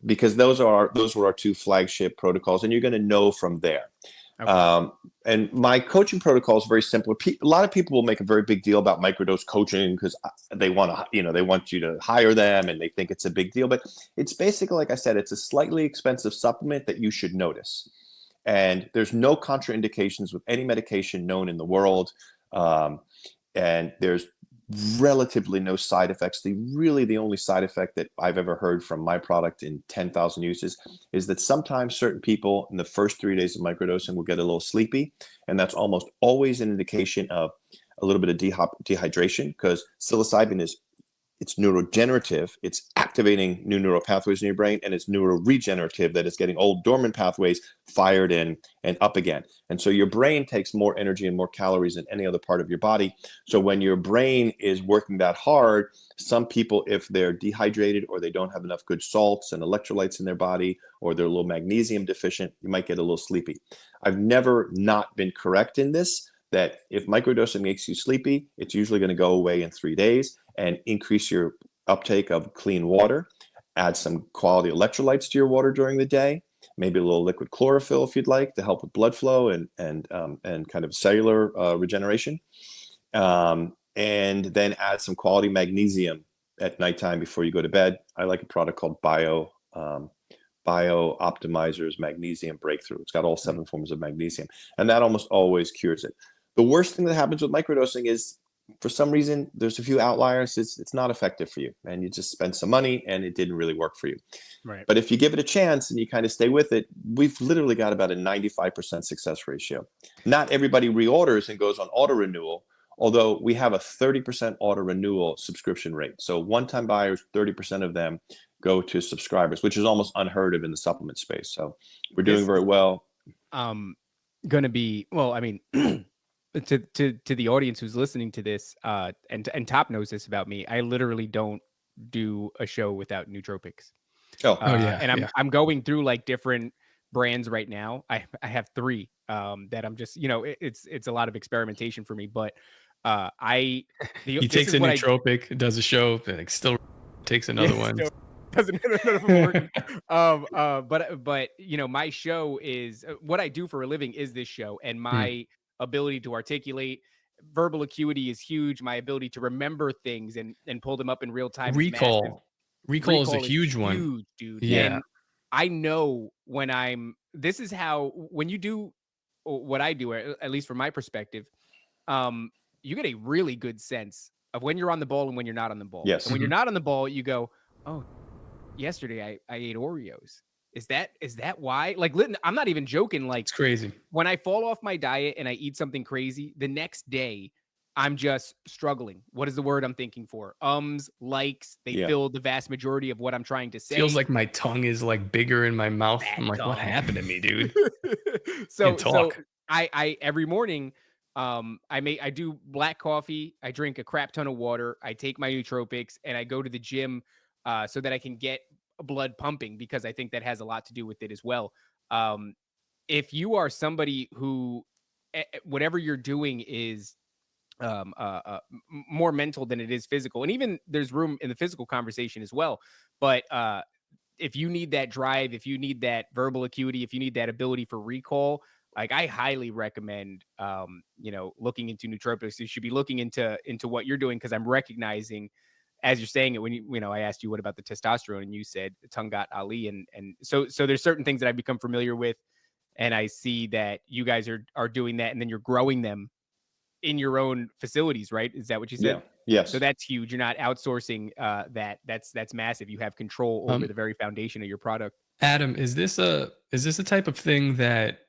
because those were our 2 flagship protocols, and you're going to know from there. Okay. And my coaching protocol is very simple. A lot of people will make a very big deal about microdose coaching because they want you to hire them and they think it's a big deal. But it's basically, like I said, it's a slightly expensive supplement that you should notice. And there's no contraindications with any medication known in the world. And there's relatively no side effects. The only side effect that I've ever heard from my product in 10,000 uses is that sometimes certain people in the first 3 days of microdosing will get a little sleepy, and that's almost always an indication of a little bit of dehydration, because psilocybin it's neurogenerative. It's activating new neural pathways in your brain, and it's neuroregenerative, that it's getting old dormant pathways fired in and up again. And so your brain takes more energy and more calories than any other part of your body. So when your brain is working that hard, some people, if they're dehydrated or they don't have enough good salts and electrolytes in their body, or they're a little magnesium deficient, you might get a little sleepy. I've never not been correct in this, that if microdosing makes you sleepy, it's usually going to go away in 3 days, and increase your uptake of clean water. Add some quality electrolytes to your water during the day, maybe a little liquid chlorophyll if you'd like, to help with blood flow and kind of cellular regeneration. And then add some quality magnesium at nighttime before you go to bed. I like a product called Bio Optimizer's Magnesium Breakthrough. It's got all 7 forms of magnesium, and that almost always cures it. The worst thing that happens with microdosing is, for some reason, there's a few outliers. It's not effective for you, and you just spend some money and it didn't really work for you. Right. But if you give it a chance and you kind of stay with it, we've literally got about a 95% success ratio. Not everybody reorders and goes on auto renewal, although we have a 30% auto renewal subscription rate. So one-time buyers, 30% of them go to subscribers, which is almost unheard of in the supplement space. So we're doing very well. Going to be, well, I mean, to the audience who's listening to this, and Top knows this about me, I literally don't do a show without nootropics. And I'm going through different brands right now. I have 3 that I'm just, it's a lot of experimentation for me, but he takes a nootropic, does a show, still takes another one. Doesn't work. But my show is, what I do for a living is this show, and my ability to articulate, verbal acuity is huge. My ability to remember things and pull them up in real time. Recall is a huge one. Huge, dude. Yeah. And I know this is how, when you do what I do, at least from my perspective, you get a really good sense of when you're on the ball and when you're not on the ball. Yes. And when you're not on the ball, you go, oh, yesterday I ate Oreos. Is that why? Like, I'm not even joking. Like, It's crazy. when I fall off my diet and I eat something crazy, the next day I'm just struggling. What is the word I'm thinking for? Likes, they Yeah. fill the vast majority of what I'm trying to say. Feels like my tongue is like bigger in my mouth. Fat I'm like, what tongue. happened to me, dude? so Can't talk. I every morning I do black coffee, I drink a crap ton of water, I take my nootropics, and I go to the gym so that I can get blood pumping, because I think that has a lot to do with it as well. Um, if you are somebody who whatever you're doing is more mental than it is physical, and even there's room in the physical conversation as well, but if you need that drive, if you need that verbal acuity, if you need that ability for recall, like, I highly recommend looking into nootropics. You should be looking into what you're doing, because I'm recognizing as you're saying it, when I asked you what about the testosterone, and you said Tungat Ali, and so there's certain things that I've become familiar with, and I see that you guys are doing that, and then you're growing them in your own facilities, right? Is that what you said? Yeah. Yes. So that's huge. You're not outsourcing that. That's massive. You have control over the very foundation of your product. Adam, is this a type of thing that?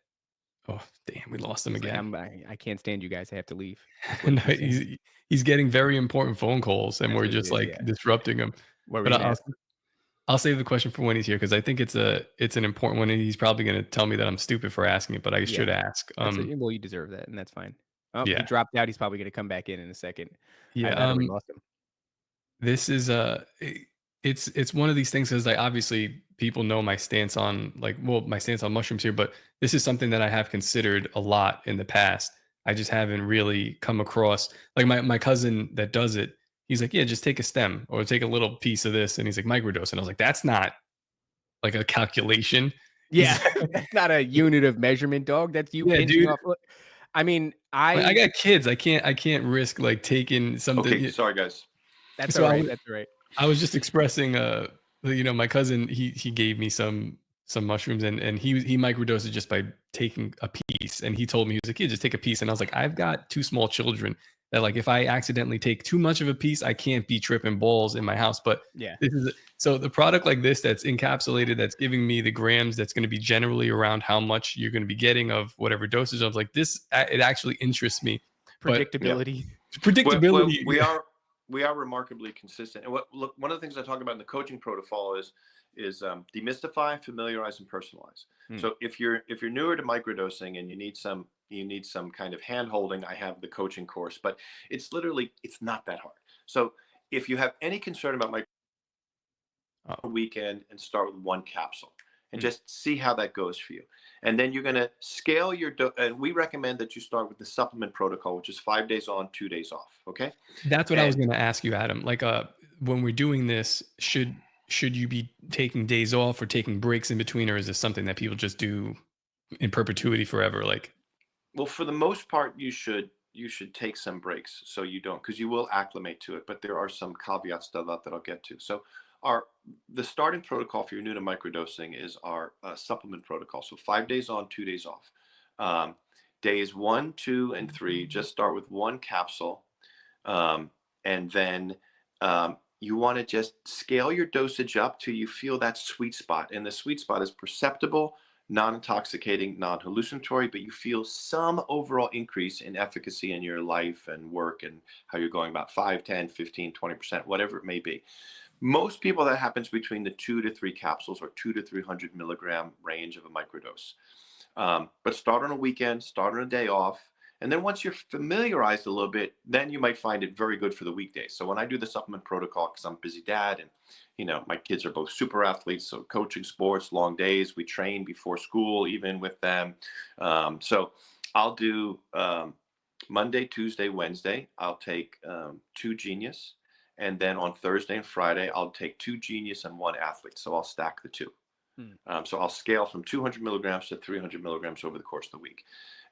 Oh, damn, we lost him It's like, again. I can't stand you guys. I have to leave. That's No, what he's saying. he's getting very important phone calls, and That's we're what it just is, like yeah. disrupting him. What were But you gonna ask? I'll save the question for when he's here, because I think it's an important one, and he's probably going to tell me that I'm stupid for asking it, but I should ask. Well, you deserve that, and that's fine. Oh, he Yeah, dropped out. He's probably gonna come back in a second. yeah. Either that or we lost him. This is it's one of these things, because like obviously people know my stance on my stance on mushrooms here, but this is something that I have considered a lot in the past. I just haven't really come across, like, my cousin that does it. He's like, yeah, just take a stem or take a little piece of this, and he's like, microdose, and I was like, that's not like a calculation. Yeah, that's not a unit of measurement, dog. That's you Yeah, pinching dude. off. I mean, I got kids. I can't risk like taking something. Okay. Sorry, guys. that's So all right. That's all right. I was just expressing, my cousin, he gave me some mushrooms, and he microdosed it just by taking a piece, and he told me, he was like, yeah, just take a piece, and I was like, I've got 2 small children that, like, if I accidentally take too much of a piece, I can't be tripping balls in my house. But Yeah. so the product like this, that's encapsulated, that's giving me the grams, that's going to be generally around how much you're going to be getting of whatever dosage. I was like, this, it actually interests me. But Predictability. predictability. We are remarkably consistent. And look, one of the things I talk about in the coaching protocol is demystify, familiarize, and personalize. So if you're newer to microdosing and you need some kind of hand holding, I have the coaching course, but it's not that hard. So if you have any concern about weekend, and start with 1 capsule and just see how that goes for you. And then you're going to scale your and we recommend that you start with the supplement protocol, which is 5 days on, 2 days off. Okay. That's what I was going to ask you, Adam. Like, when we're doing this, should you be taking days off or taking breaks in between, or is this something that people just do in perpetuity forever? Like, well, for the most part, you should take some breaks, so you don't, because you will acclimate to it. But there are some caveats to that I'll get to. So the starting protocol, if you're new to microdosing, is our supplement protocol. So 5 days on, 2 days off. Days 1, 2, and 3, just start with 1 capsule. And then you want to just scale your dosage up till you feel that sweet spot. And the sweet spot is perceptible, non-intoxicating, non-hallucinatory, but you feel some overall increase in efficacy in your life and work and how you're going about 5, 10, 15, 20%, whatever it may be. Most people, that happens between the 2 to 3 capsules or 200 to 300 milligram range of a microdose. But start on a weekend, start on a day off. And then once you're familiarized a little bit, then you might find it very good for the weekdays. So when I do the supplement protocol, because I'm a busy dad and, my kids are both super athletes, so coaching, sports, long days, we train before school, even with them. So I'll do Monday, Tuesday, Wednesday, I'll take 2 Genius. And then on Thursday and Friday, I'll take 2 Genius and 1 Athlete. So I'll stack the 2. So I'll scale from 200 milligrams to 300 milligrams over the course of the week.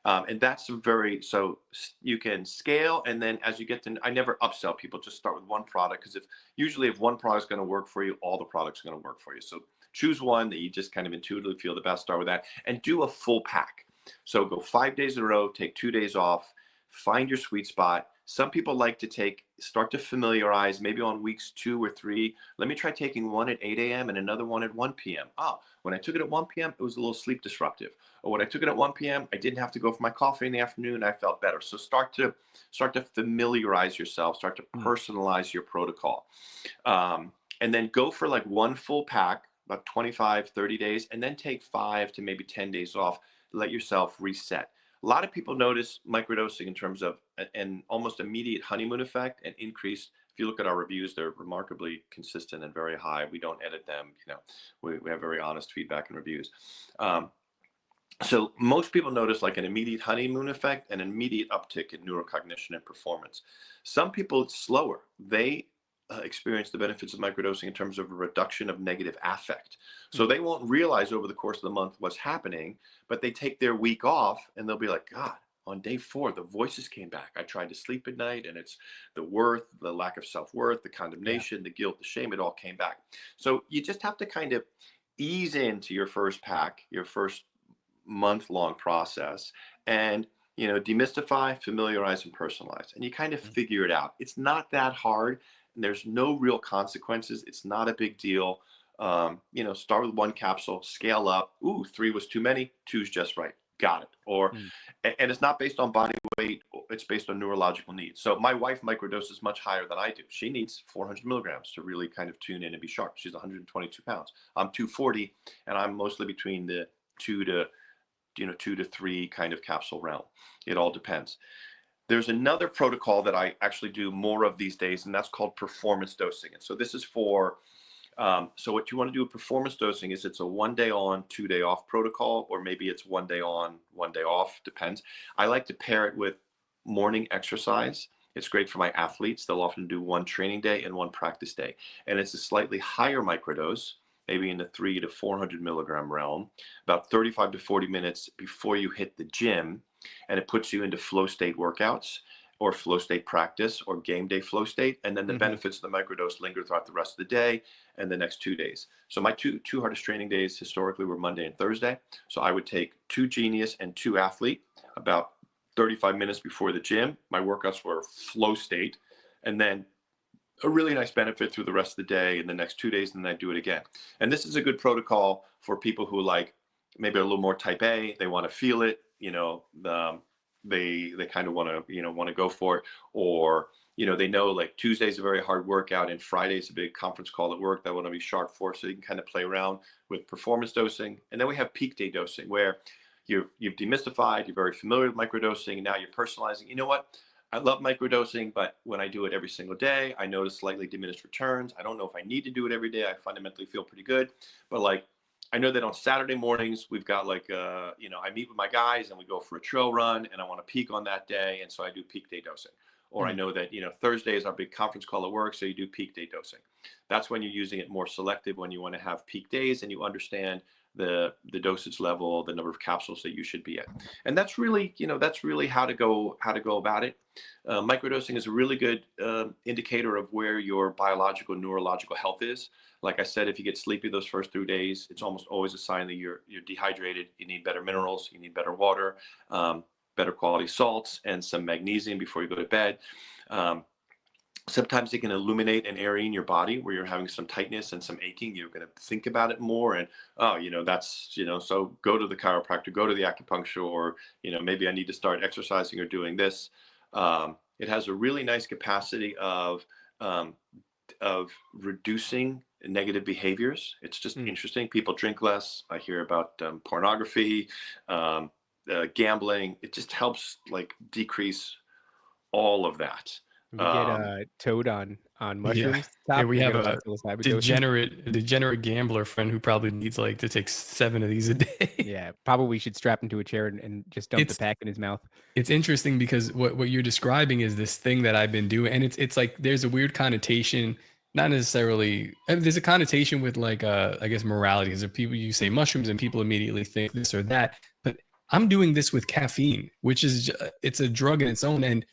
And that's so you can scale. And then as you get to, I never upsell people, just start with 1 product. Because if 1 product is going to work for you, all the products are going to work for you. So choose one that you just kind of intuitively feel the best, start with that, and do a full pack. So go 5 days in a row, take 2 days off, find your sweet spot, Some people like to start to familiarize, maybe on weeks 2 or 3. Let me try taking one at 8 a.m. and another one at 1 p.m. Oh, when I took it at 1 p.m., it was a little sleep disruptive. Or when I took it at 1 p.m., I didn't have to go for my coffee in the afternoon. I felt better. So start to familiarize yourself, start to personalize your protocol. And then go for like one full pack, about 25, 30 days, and then take 5 to maybe 10 days off. Let yourself reset. A lot of people notice microdosing in terms of an almost immediate honeymoon effect and increased. If you look at our reviews, they're remarkably consistent and very high. We don't edit them. We have very honest feedback and reviews. So most people notice like an immediate honeymoon effect and an immediate uptick in neurocognition and performance. Some people, it's slower. They experience the benefits of microdosing in terms of a reduction of negative affect. So they won't realize over the course of the month what's happening, but they take their week off and they'll be like, God, on day 4, the voices came back. I tried to sleep at night, and it's the lack of self-worth, the condemnation, the guilt, the shame, it all came back. So you just have to kind of ease into your first pack, your first month-long process, and demystify, familiarize, and personalize, and you kind of figure it out. It's not that hard, and there's no real consequences. It's not a big deal. Start with 1 capsule, scale up. Ooh, 3 was too many, 2's just right. Got it. Or and it's not based on body weight, it's based on neurological needs. So my wife microdoses much higher than I do. She needs 400 milligrams to really kind of tune in and be sharp. She's 122 pounds. I'm 240, and I'm mostly between the 2 to 3 kind of capsule realm. It all depends. There's another protocol that I actually do more of these days, and that's called performance dosing. And so this is for, so what you want to do with performance dosing is it's a 1 day on, 2 day off protocol, or maybe it's 1 day on, 1 day off, depends. I like to pair it with morning exercise. It's great for my athletes. They'll often do 1 training day and 1 practice day. And it's a slightly higher microdose, maybe in the 300 to 400 milligram realm, about 35 to 40 minutes before you hit the gym. And it puts you into flow state workouts or flow state practice or game day flow state. And then the benefits of the microdose linger throughout the rest of the day and the next 2 days. So my two hardest training days historically were Monday and Thursday. So I would take 2 Genius and 2 Athlete about 35 minutes before the gym. My workouts were flow state, and then a really nice benefit through the rest of the day and the next 2 days, and then I do it again. And this is a good protocol for people who like maybe a little more type A, they want to feel it, they kind of want to go for it, or they know like Tuesday's a very hard workout and Friday's a big conference call at work that I want to be sharp for, so you can kind of play around with performance dosing. And then we have peak day dosing, where you've demystified, you're very familiar with microdosing, and now you're personalizing. You know what? I love microdosing, but when I do it every single day, I notice slightly diminished returns. I don't know if I need to do it every day. I fundamentally feel pretty good, but like, I know that on Saturday mornings, we've got like, I meet with my guys and we go for a trail run, and I want to peak on that day. And so I do peak day dosing. Or I know that, Thursday is our big conference call at work. So you do peak day dosing. That's when you're using it more selective, when you want to have peak days and you understand the dosage level, the number of capsules that you should be at. And that's really, how to go about it. Microdosing is a really good indicator of where your biological, neurological health is. Like I said, if you get sleepy those first 3 days, it's almost always a sign that you're dehydrated. You need better minerals, you need better water, better quality salts, and some magnesium before you go to bed. Sometimes it can illuminate an area in your body where you're having some tightness and some aching. You're going to think about it more, and so go to the chiropractor, go to the acupuncture, or maybe I need to start exercising or doing this. It has a really nice capacity of reducing negative behaviors. It's just interesting. People drink less. I hear about pornography, gambling. It just helps like decrease all of that. We get Toad on mushrooms. Yeah, we have a psilocybin degenerate gambler friend who probably needs like to take 7 of these a day. Yeah, probably should strap him to a chair and just dump the pack in his mouth. It's interesting because what you're describing is this thing that I've been doing, and it's like there's a weird connotation. Not necessarily. There's a connotation with like I guess morality. Because people, you say mushrooms and people immediately think this or that. But I'm doing this with caffeine, which is it's a drug in its own. And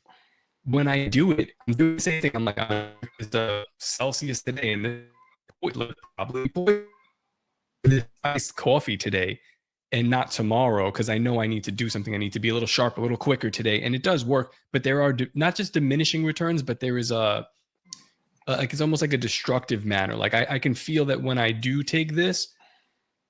when I do it, I'm doing the same thing. I'm like, it's Celsius today, and probably this iced coffee today, and not tomorrow, because I know I need to do something. I need to be a little sharper, a little quicker today. And it does work, but there are not just diminishing returns, but there is like, it's almost like a destructive manner. Like I can feel that when I do take this,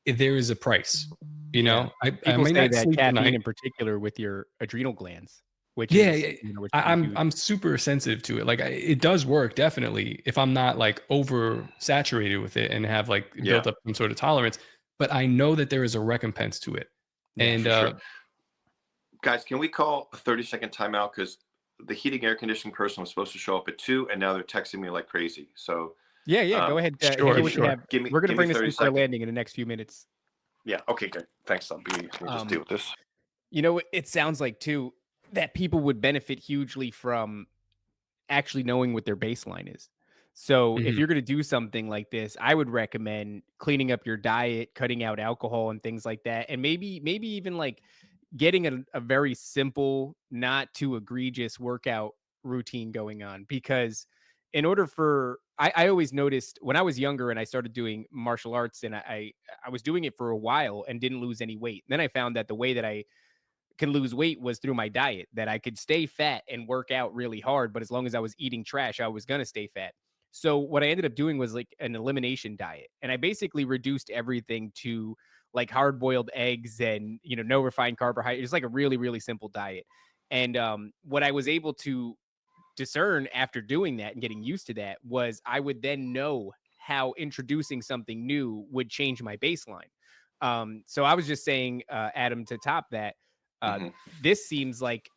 there is a price, you know. I People may say not that sleep caffeine tonight. in particular with your adrenal glands, which Yeah, is, yeah. which can be huge. I'm super sensitive to it. Like it does work definitely if I'm not like over saturated with it and have like built up some sort of tolerance. But I know that there is a recompense to it. Yeah, And for sure. Guys, can we call a 30-second timeout? Because the heating air conditioning person was supposed to show up at 2, and now they're texting me like crazy. So yeah, go ahead. Sure, Handle what you sure. have. Give me- We're gonna give me bring this 30 in for a seconds. landing in the next few minutes. yeah, okay, good. Thanks. Let me just deal with this. You know, it sounds like too that people would benefit hugely from actually knowing what their baseline is. So if Mhm. you're going to do something like this, I would recommend cleaning up your diet, cutting out alcohol and things like that. And maybe even like getting a very simple, not too egregious workout routine going on. Because in order for I always noticed when I was younger and I started doing martial arts and I was doing it for a while and didn't lose any weight. Then I found that the way that I can lose weight was through my diet, that I could stay fat and work out really hard, but as long as I was eating trash, I was going to stay fat. So what I ended up doing was like an elimination diet, and I basically reduced everything to like hard boiled eggs and, you know, no refined carbohydrates. It's like a really really simple diet. And what I was able to discern after doing that and getting used to that was I would then know how introducing something new would change my baseline. So I was just saying, Adam, to top that, Mhm. this seems like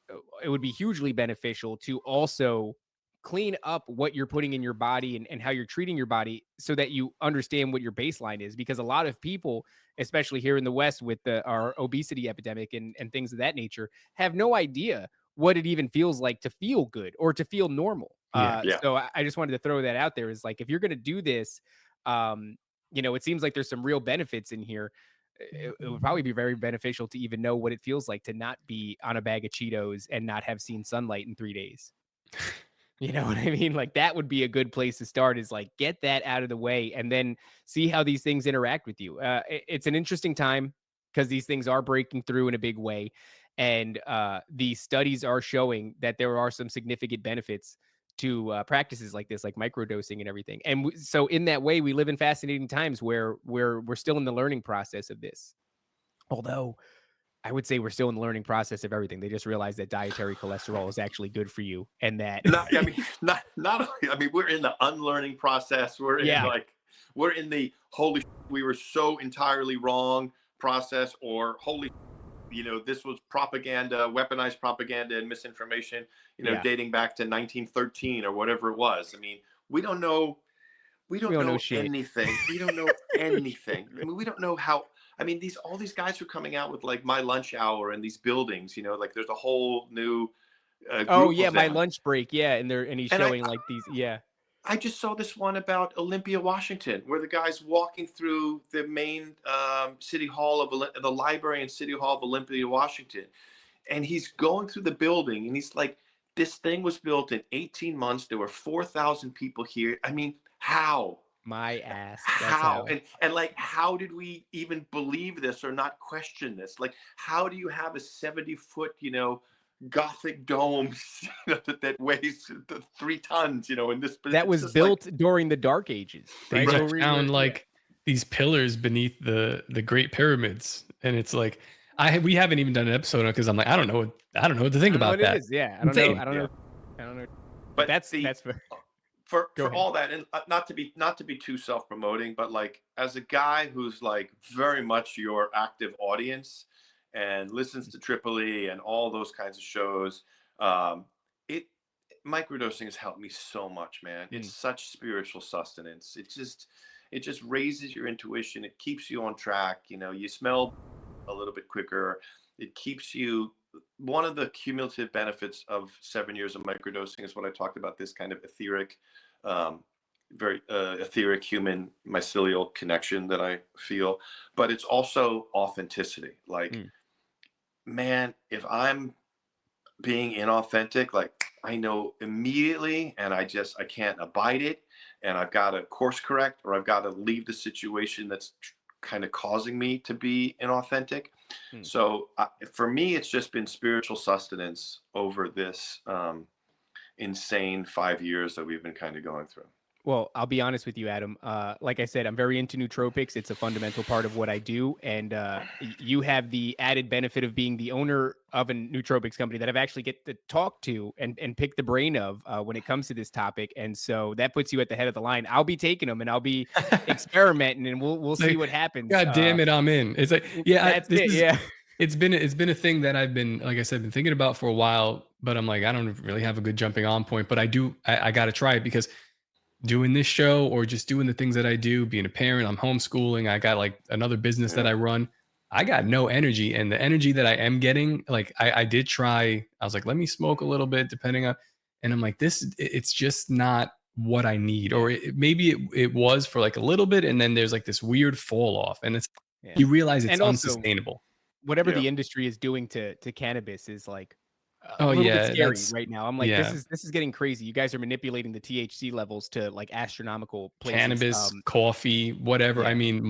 it would be hugely beneficial to also clean up what you're putting in your body and how you're treating your body so that you understand what your baseline is. Because a lot of people, especially here in the West with our obesity epidemic and things of that nature, have no idea what it even feels like to feel good or to feel normal. Yeah. Yeah. So I just wanted to throw that out there is like, if you're going to do this, you know, it seems like there's some real benefits in here. It would probably be very beneficial to even know what it feels like to not be on a bag of Cheetos and not have seen sunlight in 3 days. You know what I mean? Like that would be a good place to start, is like get that out of the way and then see how these things interact with you. It's an interesting time because these things are breaking through in a big way. And the studies are showing that there are some significant benefits to practices like this, like microdosing and everything. And so in that way, we live in fascinating times where we're still in the learning process of this. Although I would say we're still in the learning process of everything. They just realized that dietary cholesterol is actually good for you, and that I mean, not only, I mean, we're in the unlearning process. We're in we're in the holy, we were so entirely wrong process, or holy, you know, this was propaganda, weaponized propaganda and misinformation, you know, dating back to 1913 or whatever it was. I mean, we don't know shit. anything. We don't know anything. I mean, we don't know how. I mean, all these guys are coming out with like My Lunch Hour and these buildings. You know, like there's a whole new Oh group yeah, of my them. lunch break. Yeah, and he's And showing like these. Yeah, I just saw this one about Olympia, Washington, where the guy's walking through the main city hall of the library and city hall of Olympia, Washington, and he's going through the building, and he's like, "This thing was built in 18 months. There were 4,000 people here. I mean, how?" my ass. That's How? how. And like, how did we even believe this or not question this? Like, how do you have a 70-foot, you know, Gothic dome you know, that weighs 3 tons, you know, in this? That It's was just built during the Dark Ages. They Right? just found like these pillars beneath the Great Pyramids, and it's like we haven't even done an episode on it because I'm like I don't know what to I think don't know about what that. it is. Yeah, I don't Insane. know. I don't know. I don't know. But that's for Go ahead. all that, and not to be too self-promoting, but like as a guy who's like very much your active audience and listens to Tripoli and all those kinds of shows, it microdosing has helped me so much, man. It's such spiritual sustenance. It just raises your intuition. It keeps you on track. You know, you smell a little bit quicker. It keeps you. One of the cumulative benefits of 7 years of microdosing is what I talked about, this kind of etheric, very etheric human mycelial connection that I feel, but it's also authenticity. Like, man, if I'm being inauthentic, like I know immediately, and I can't abide it, and I've got to course correct, or I've got to leave the situation that's kind of causing me to be inauthentic. So for me, it's just been spiritual sustenance over this insane 5 years that we've been kind of going through. Well, I'll be honest with you, Adam. Like I said, I'm very into nootropics. It's a fundamental part of what I do. And you have the added benefit of being the owner of a nootropics company that I've actually get to talk to and pick the brain of when it comes to this topic. And so that puts you at the head of the line. I'll be taking them and I'll be experimenting, and we'll see what happens. God damn it, I'm in. It's like, that's it. Yeah. It's been a thing that I've been, like I said, been thinking about for a while, but I'm like, I don't really have a good jumping on point, but I got to try it, because doing this show or just doing the things that I do, being a parent, I'm homeschooling, I got like another business that I run. I got no energy, and the energy that I am getting, like I did try, I was like, let me smoke a little bit depending on, and I'm like, it's just not what I need. Or maybe it was for like a little bit, and then there's like this weird fall off, and you realize it's unsustainable. Whatever the industry is doing to cannabis is like a little bit scary that's right now. I'm like, this is getting crazy. You guys are manipulating the THC levels to like astronomical places. Cannabis, coffee, whatever. I mean,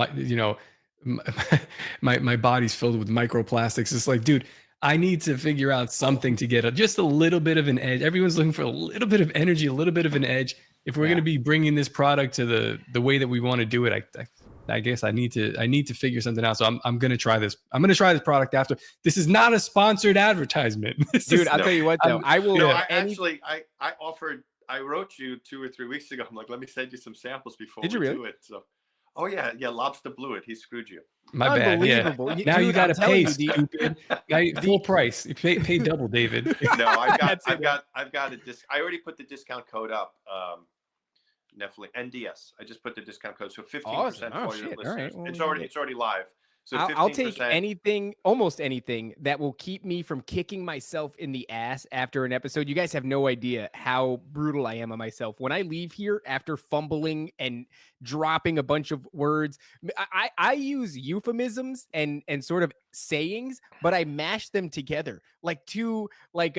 my body's filled with microplastics. It's like, dude, I need to figure out something to get just a little bit of an edge. Everyone's looking for a little bit of energy, a little bit of an edge. If we're going to be bringing this product to the way that we want to do it, I guess I need to figure something out. So I'm going to try this. I'm going to try this product after. This is not a sponsored advertisement. Dude, I'll tell you what though. I will. I wrote you 2 or 3 weeks ago. I'm like, let me send you some samples before we do it. So, yeah, Lobster blew it. He screwed you. My bad. Yeah. Now you got to pay, stupid. Full price. You pay double, David. No, I've got a disc. I already put the discount code up. Definitely NDS. I just put the discount code, so 15% for your listeners. Right. Well, it's already live. So I'll take anything, almost anything that will keep me from kicking myself in the ass after an episode. You guys have no idea how brutal I am on myself. When I leave here after fumbling and dropping a bunch of words, I use euphemisms and sort of sayings, but I mash them together like two, like,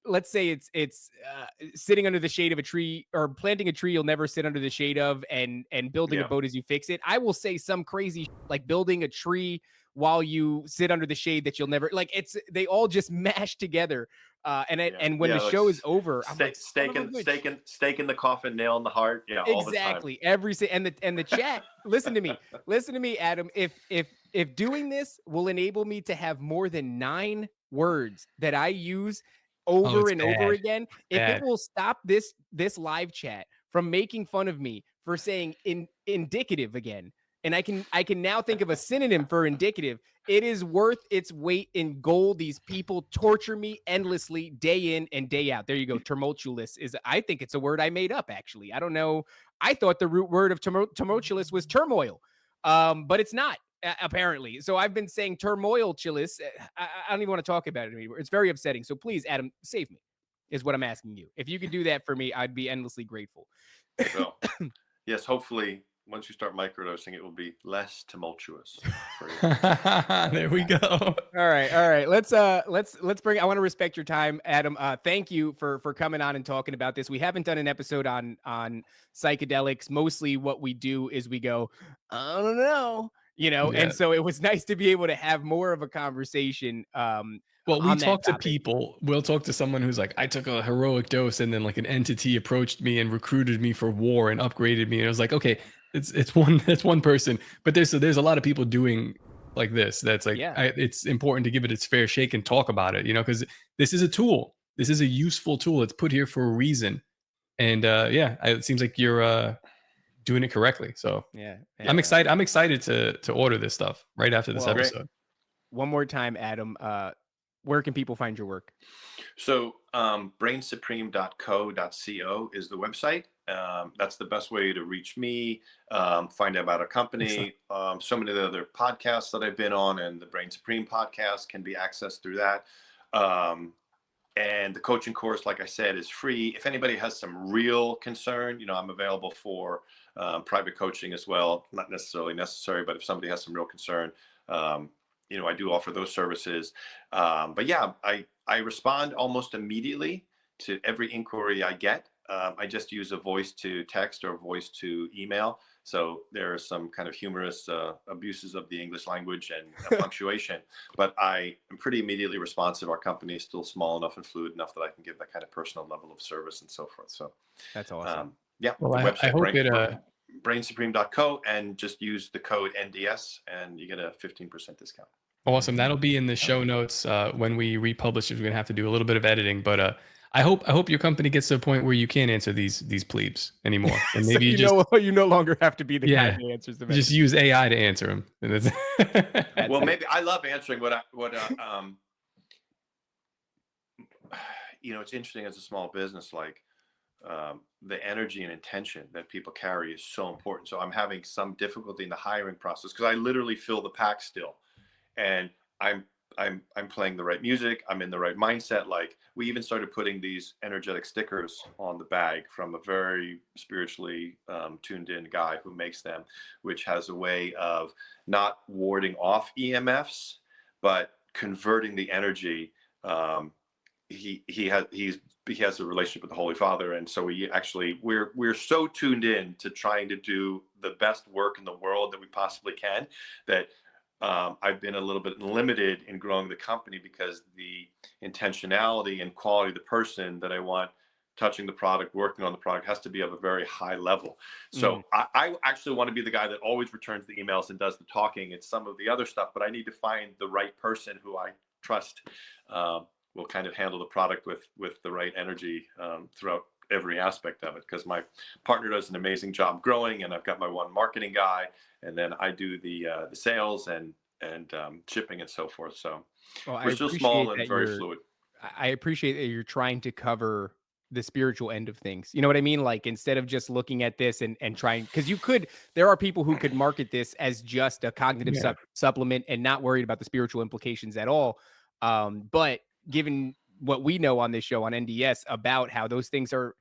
let's say it's sitting under the shade of a tree, or planting a tree you'll never sit under the shade of, and building a boat as you fix it. I will say some crazy like building a tree while you sit under the shade that you'll never, like, they all just mash together. And when the show is over, I'm like, stake in the coffin, nail in the heart. Yeah, exactly. All the time. And the chat. Listen to me, Adam. If doing this will enable me to have more than 9 words that I use over and over again, if it will stop this live chat from making fun of me for saying indicative again, and I can now think of a synonym for indicative, it is worth its weight in gold. These people torture me endlessly, day in and day out. There you go. Tumultuous I think it's a word I made up, actually. I don't know. I thought the root word of tumultuous was turmoil, but it's not. Apparently. So I've been saying turmoil chillis. I don't even want to talk about it anymore. It's very upsetting. So please, Adam, save me, is what I'm asking you. If you could do that for me, I'd be endlessly grateful. Well, yes, hopefully once you start microdosing, it will be less tumultuous for you. There we go. All right. Let's bring, I want to respect your time, Adam. Thank you for coming on and talking about this. We haven't done an episode on psychedelics. Mostly what we do is we go, I don't know. And so it was nice to be able to have more of a conversation. Well, we talk to people. We'll talk to someone who's like, I took a heroic dose, and then like an entity approached me and recruited me for war and upgraded me. And I was like, okay, it's one person, but there's a lot of people doing like this. That's like, it's important to give it its fair shake and talk about it, because this is a tool. This is a useful tool. It's put here for a reason. And it seems like you're doing it correctly. So I'm excited. I'm excited to order this stuff right after this episode. Great. One more time, Adam, where can people find your work? So brainsupreme.co.co is the website. That's the best way to reach me, find out about our company. So many of the other podcasts that I've been on, and the Brain Supreme podcast can be accessed through that. And the coaching course, like I said, is free. If anybody has some real concern, I'm available for private coaching as well. Not necessarily necessary, but if somebody has some real concern, I do offer those services. But yeah, I respond almost immediately to every inquiry I get. I just use a voice to text or voice to email. So there are some kind of humorous abuses of the English language and punctuation, but I am pretty immediately responsive. Our company is still small enough and fluid enough that I can give that kind of personal level of service and so forth. So That's awesome. Yeah, Well, the I website hope brainsupreme.co, and just use the code NDS and you get a 15% discount. Awesome. That'll be in the show notes when we republish it. We're gonna have to do a little bit of editing, but I hope your company gets to a point where you can't answer these plebes anymore, and maybe So you no longer have to be the guy who answers them. just use AI to answer them. Well, maybe I love answering you know, it's interesting as a small business, like the energy and intention that people carry is so important. So I'm having some difficulty in the hiring process because I literally fill the pack still, and I'm playing the right music. I'm in the right mindset. Like, we even started putting these energetic stickers on the bag from a very spiritually tuned in guy who makes them, which has a way of not warding off EMFs, but converting the energy. He has a relationship with the Holy Father, and so we're so tuned in to trying to do the best work in the world that we possibly can, that I've been a little bit limited in growing the company because the intentionality and quality of the person that I want touching the product, working on the product, has to be of a very high level. So I actually want to be the guy that always returns the emails and does the talking and some of the other stuff, but I need to find the right person who I trust will kind of handle the product with the right energy throughout every aspect of it, because my partner does an amazing job growing, and I've got my one marketing guy, and then I do the sales and shipping and so forth. So we're still small and very fluid. I appreciate that you're trying to cover the spiritual end of things. You know what I mean? Like, instead of just looking at this and trying, because there are people who could market this as just a cognitive supplement and not worried about the spiritual implications at all. But given what we know on this show on NDS about how those things are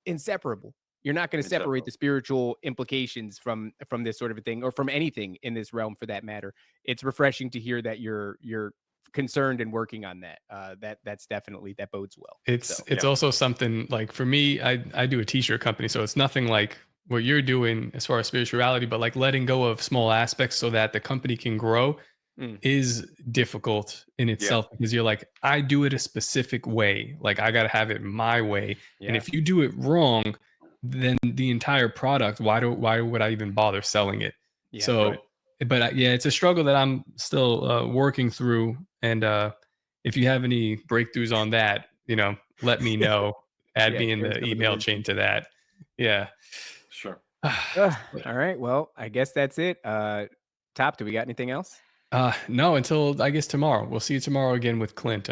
inseparable, you're not going to separate the spiritual implications from this sort of a thing, or from anything in this realm for that matter. It's refreshing to hear that you're concerned and working on that. That's definitely, that bodes well. It's also something, like, for me, I do a t-shirt company, so it's nothing like what you're doing as far as spirituality, but like letting go of small aspects so that the company can grow is difficult in itself, because you're like, I do it a specific way. Like, I got to have it my way. Yeah. And if you do it wrong, then the entire product, why would I even bother selling it? Yeah, so, but it's a struggle that I'm still working through. And if you have any breakthroughs on that, let me know. Add me in the email chain to that. Yeah. Sure. All right. Well, I guess that's it. Top, do we got anything else? No, until I guess tomorrow. We'll see you tomorrow again with Clint.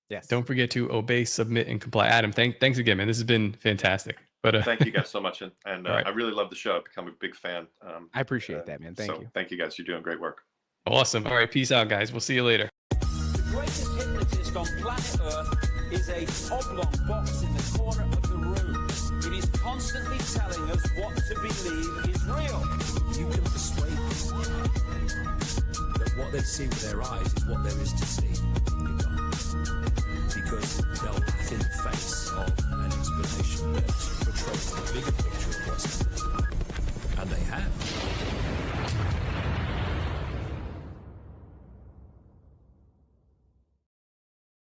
Yes. Don't forget to obey, submit, and comply. Adam, thanks again, man. This has been fantastic. But thank you guys so much, and right. I really love the show. I've become a big fan. I appreciate that, man. Thank you. Thank you guys. You're doing great work. Awesome. All right, peace out, guys. We'll see you later. The greatest hypnotist on planet Earth is a oblong box in the corner of the room. It is constantly telling us what to believe is real. You can persuade people that what they see with their eyes is what there is to see.